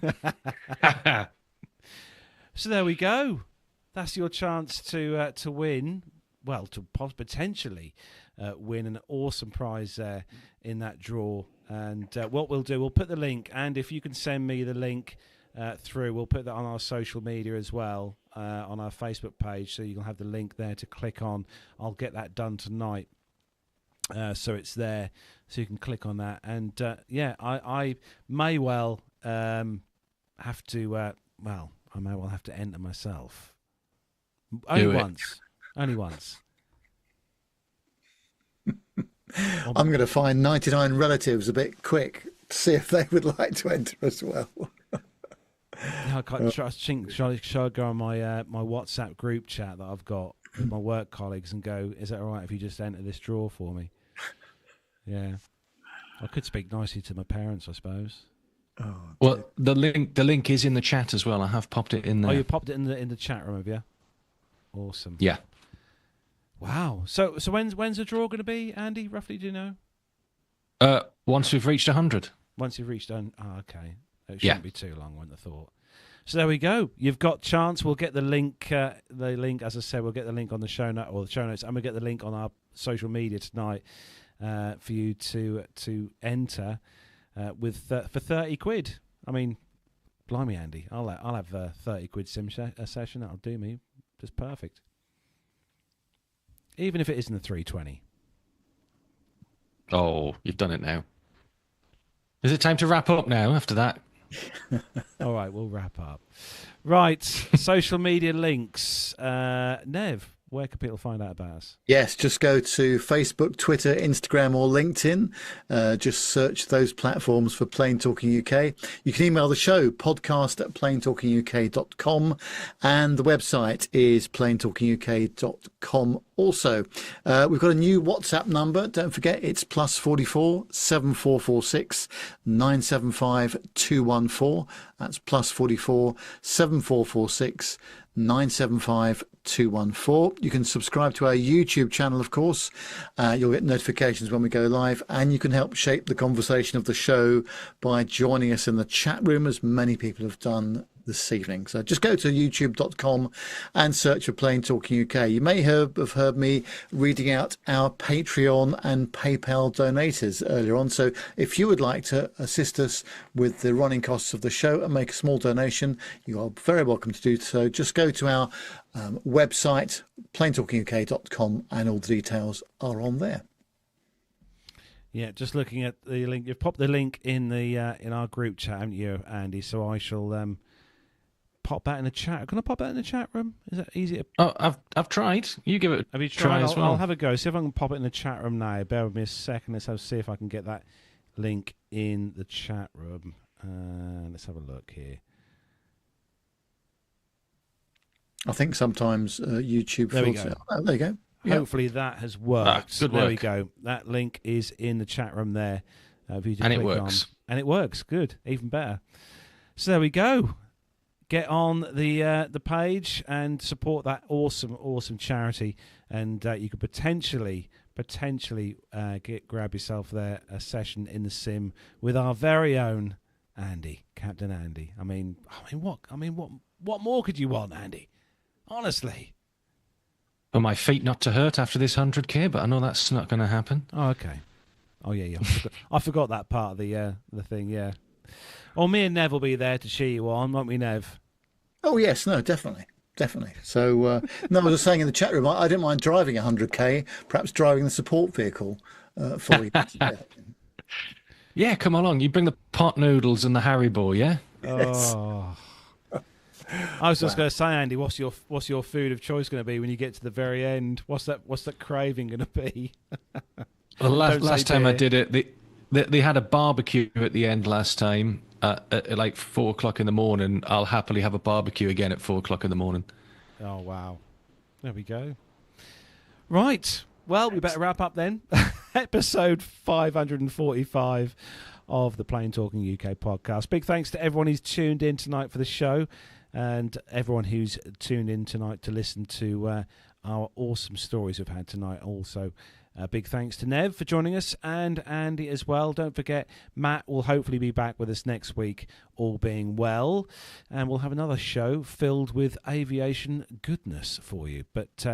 So there we go. That's your chance to win. Well, to potentially win an awesome prize in that draw. And what we'll do, we'll put the link, and if you can send me the link through, we'll put that on our social media as well, on our Facebook page, so you can have the link there to click on. I'll get that done tonight, so it's there, so you can click on that. And I may well have to. I may well have to enter myself. Only once. I'm going to find 99 relatives a bit quick to see if they would like to enter as well. I can't trust. Shall I go on my my WhatsApp group chat that I've got with my work colleagues and go, is that all right if you just enter this draw for me? Yeah. I could speak nicely to my parents, I suppose. Oh, well, the link is in the chat as well. I have popped it in there. Oh, you popped it in the chat room, have you? Awesome. Yeah. Wow. So when's the draw going to be, Andy? Roughly, do you know? Once we've reached 100. Once you've reached okay. It shouldn't be too long, I wouldn't have thought. So there we go. You've got chance. We'll get the link. As I said, we'll get the link on the show note or the show notes, and we'll get the link on our social media tonight for you to enter for 30 quid. I mean, blimey, Andy, I'll have a 30 quid sim session. That'll do me. Just perfect. Even if it isn't the 320. Oh, you've done it now. Is it time to wrap up now after that? All right, we'll wrap up. Right, social media links. Nev, where can people find out about us? Yes, just go to Facebook, Twitter, Instagram or LinkedIn. Just search those platforms for Plane Talking UK. You can email the show, podcast@planetalkinguk.com, and the website is planetalkinguk.com also. We've got a new WhatsApp number. Don't forget, it's +44 7446 975 214. That's +44 7446 975 214. You can subscribe to our YouTube channel, of course. You'll get notifications when we go live, and you can help shape the conversation of the show by joining us in the chat room, as many people have done this evening. So just go to youtube.com and search for Plane Talking UK. You may have heard me reading out our Patreon and PayPal donators earlier on. So if you would like to assist us with the running costs of the show and make a small donation, you are very welcome to do so. Just go to our website, planetalkinguk.com, and all the details are on there. Yeah, just looking at the link. You've popped the link in in our group chat, haven't you, Andy? So I shall pop that in the chat. Can I pop that in the chat room? Is that easy? Oh, I've tried. You give it have you a try as well. I'll have a go. See if I can pop it in the chat room now. Bear with me a second. Let's see if I can get that link in the chat room. Let's have a look here. I think sometimes YouTube There we filters. go. Oh, there you go. Yep. Hopefully that has worked. Good there work. we go. That link is in the chat room there. For you to And it click works. on. And it works. Good. Even better. So there we go. Get on the page and support that awesome charity, and you could potentially grab yourself there a session in the sim with our very own Andy, Captain Andy. I mean, what more could you want, Andy? Honestly. For my feet not to hurt after this 100k, but I know that's not going to happen. Oh, okay. Oh yeah. I forgot that part of the thing. Yeah. Well, me and Nev will be there to cheer you on, won't we, Nev? Oh yes, no, definitely. So no, I was just saying in the chat room, I didn't mind driving 100k, perhaps driving the support vehicle for you. Yeah, come along. You bring the pot noodles and the Haribo, yeah? Yes. Oh. I was just going to say, Andy, what's your food of choice going to be when you get to the very end? What's that craving going to be? Well, last time I did it, they had a barbecue at the end last time at like 4 o'clock in the morning. I'll happily have a barbecue again at 4 o'clock in the morning. Oh, wow. There we go. Right. Well, we better wrap up then. Episode 545 of the Plane Talking UK podcast. Big thanks to everyone who's tuned in tonight for the show, and everyone who's tuned in tonight to listen to our awesome stories we've had tonight also. Big thanks to Nev for joining us, and Andy as well. Don't forget, Matt will hopefully be back with us next week, all being well, and we'll have another show filled with aviation goodness for you. But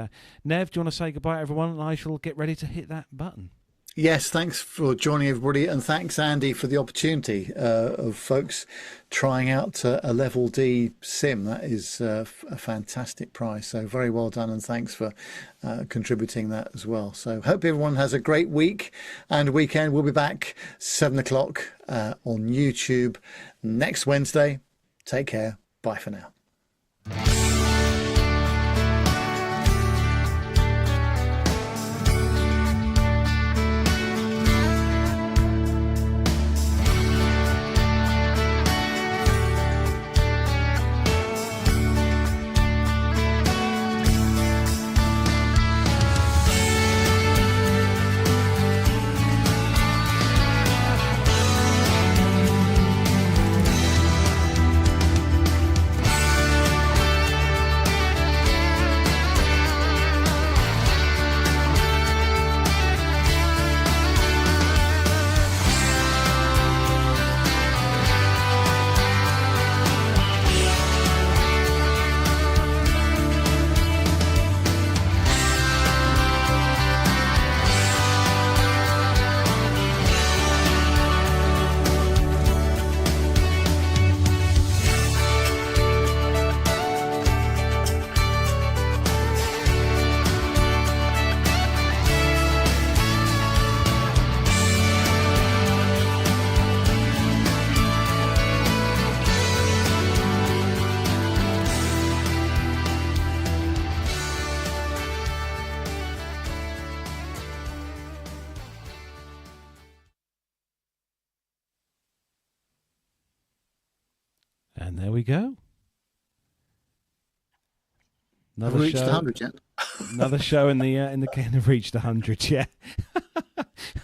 Nev, do you want to say goodbye, everyone? And I shall get ready to hit that button. Yes, thanks for joining everybody, and thanks Andy for the opportunity of folks trying out a level D sim. That is a fantastic prize, so very well done, and thanks for contributing that as well. So hope everyone has a great week and weekend. We'll be back 7 o'clock on YouTube next Wednesday. Take care. Bye for now. And there we go. Another Reached show. 100 yet? Another show in the can have reached 100. Yeah,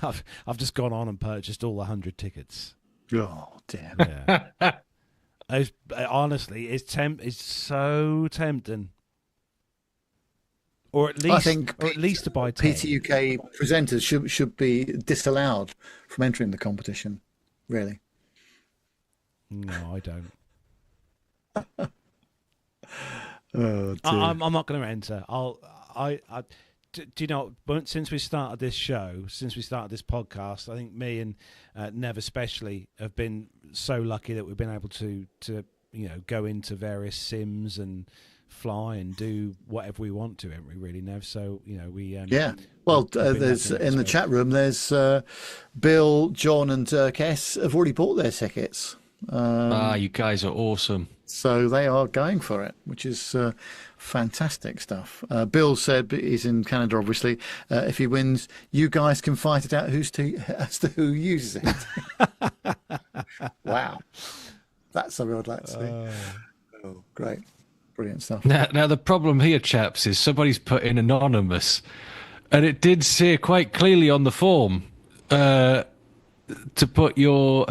I've just gone on and purchased all 100 tickets. Oh, damn. Yeah. Honestly, it's so tempting. Or at least, I think to buy 10. PTUK presenters should be disallowed from entering the competition. Really? No, I don't. Oh, dear. I'm not going to enter. Do you know? Since we started this show, since we started this podcast, I think me and Nev especially have been so lucky that we've been able to go into various sims and fly and do whatever we want to, haven't we? Really, Nev. So we yeah. Well, there's in the chat room. There's Bill, John, and Kes have already bought their tickets. You guys are awesome. So they are going for it, which is fantastic stuff. Bill said, but he's in Canada, obviously. If he wins, you guys can fight it out as to who uses it. Wow. That's something I'd like to see. Oh, great. Brilliant stuff. Now, the problem here, chaps, is somebody's put in anonymous, and it did say quite clearly on the form to put your...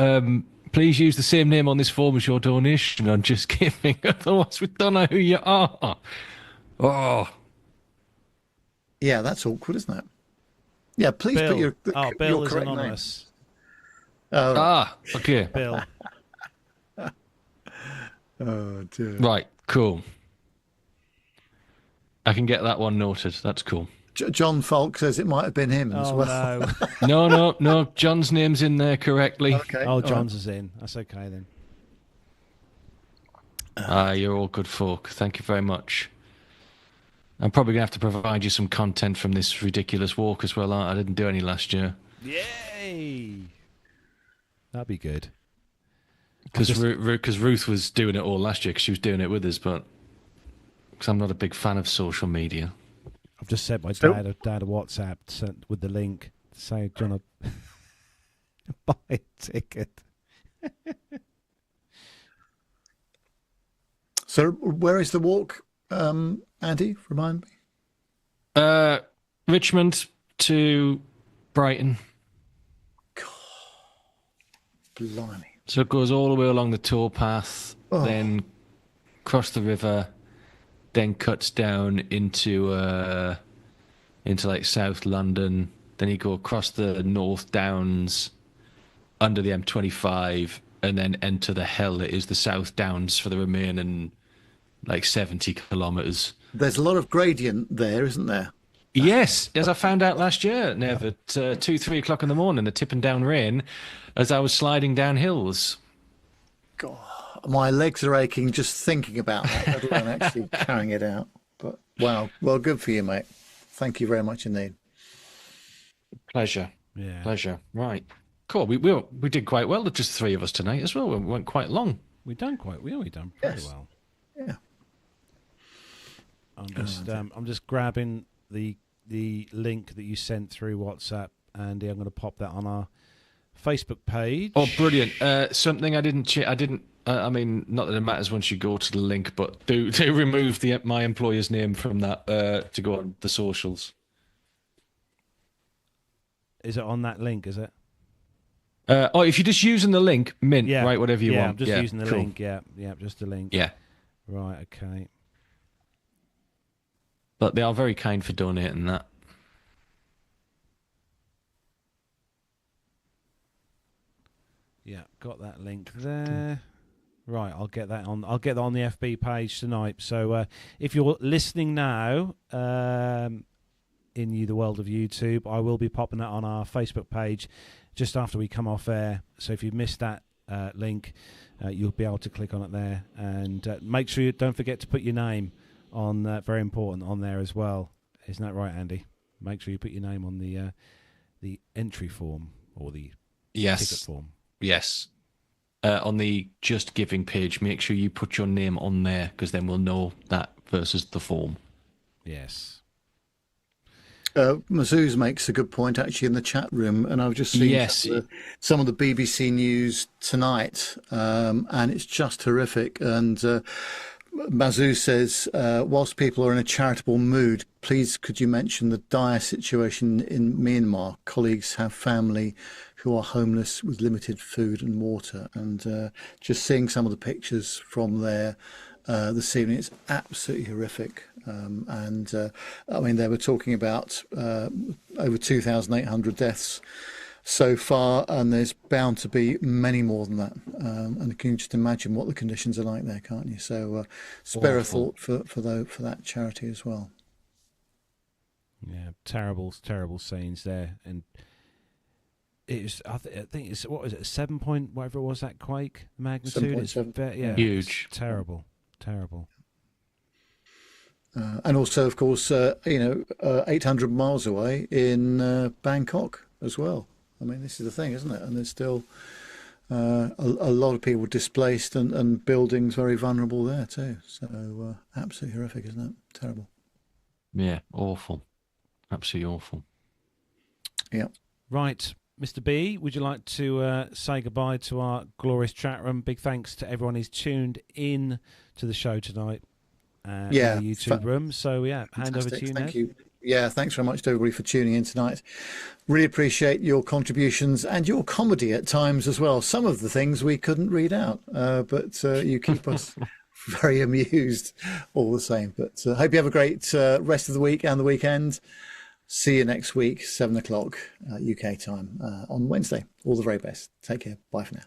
please use the same name on this form as your donation on Just Giving. Otherwise, we don't know who you are. Oh. Yeah, that's awkward, isn't it? Yeah, please Bill. put your Bill your is correct anonymous. name. Okay. Bill. Oh, dear. Right, cool. I can get that one noted. That's cool. John Falk says it might have been him as well. No. No. John's name's in there correctly. Okay. Oh, John's is in. That's okay then. You're all good folk. Thank you very much. I'm probably going to have to provide you some content from this ridiculous walk as well. I didn't do any last year. Yay! That'd be good. Because Ruth was doing it all last year because she was doing it with us, but because I'm not a big fan of social media. I've just sent my dad a WhatsApp with the link to say, do you want to buy a ticket? So where is the walk, Andy? Remind me. Richmond to Brighton. God, blimey. So it goes all the way along the towpath, then across the river, then cuts down into like South London. Then you go across the North Downs, under the M25, and then enter the hell that is the South Downs for the remaining like 70 kilometres. There's a lot of gradient there, isn't there? Yes, as I found out last year, Nev, at 2-3 o'clock in the morning, the tipping down rain, as I was sliding down hills. God, my legs are aching just thinking about that, let alone actually carrying it out. But wow, well, good for you, mate. Thank you very much indeed. Pleasure. Yeah. Pleasure. Right. Cool. We did quite well. There's just three of us tonight as well. We went quite long. We done pretty well. Yeah. I'm just grabbing the link that you sent through WhatsApp, Andy. I'm going to pop that on our Facebook page. Oh, brilliant! Something I didn't. I mean, not that it matters once you go to the link, but do remove my employer's name from that to go on the socials. Is it on that link? Is it? If you're just using the link, mint, Yeah. right? Whatever you Yeah, want. I'm just using the cool. link. Yeah, just the link. Yeah. Right. Okay. But they are very kind for donating that. Yeah, got that link there. Right, I'll get that on. I'll get that on the FB page tonight. So if you're listening now in the world of YouTube, I will be popping that on our Facebook page just after we come off air. So if you missed that link, you'll be able to click on it there, and make sure you don't forget to put your name on. Very important on there as well. Isn't that right, Andy? Make sure you put your name on the entry form or the ticket form. Yes. On the Just Giving page, make sure you put your name on there, because then we'll know that versus the form. Yes. Mazuz makes a good point actually in the chat room, and I've just seen some of the BBC news tonight, and it's just horrific. And Mazuz says, whilst people are in a charitable mood, please could you mention the dire situation in Myanmar? Colleagues have family who are homeless with limited food and water. And just seeing some of the pictures from there this evening, it's absolutely horrific. I mean, they were talking about over 2,800 deaths so far, and there's bound to be many more than that. And you can just imagine what the conditions are like there, can't you? So spare a thought for that charity as well. Yeah, terrible scenes there, and it's I think it's what was it, 7 point whatever it was, that quake magnitude. It's huge, terrible. And also, of course, 800 miles away in Bangkok as well. I mean, this is the thing, isn't it? And there's still a lot of people displaced and buildings very vulnerable there too. So absolutely horrific, isn't it? Terrible. Yeah, awful. Absolutely awful. Yeah. Right. Mr. B, would you like to say goodbye to our glorious chat room? Big thanks to everyone who's tuned in to the show tonight. In the YouTube room. So, hand over to you, Ned. Thank you. Yeah, thanks very much to everybody for tuning in tonight. Really appreciate your contributions and your comedy at times as well. Some of the things we couldn't read out, but you keep us very amused all the same. But hope you have a great rest of the week and the weekend. See you next week, 7 o'clock UK time on Wednesday. All the very best. Take care. Bye for now.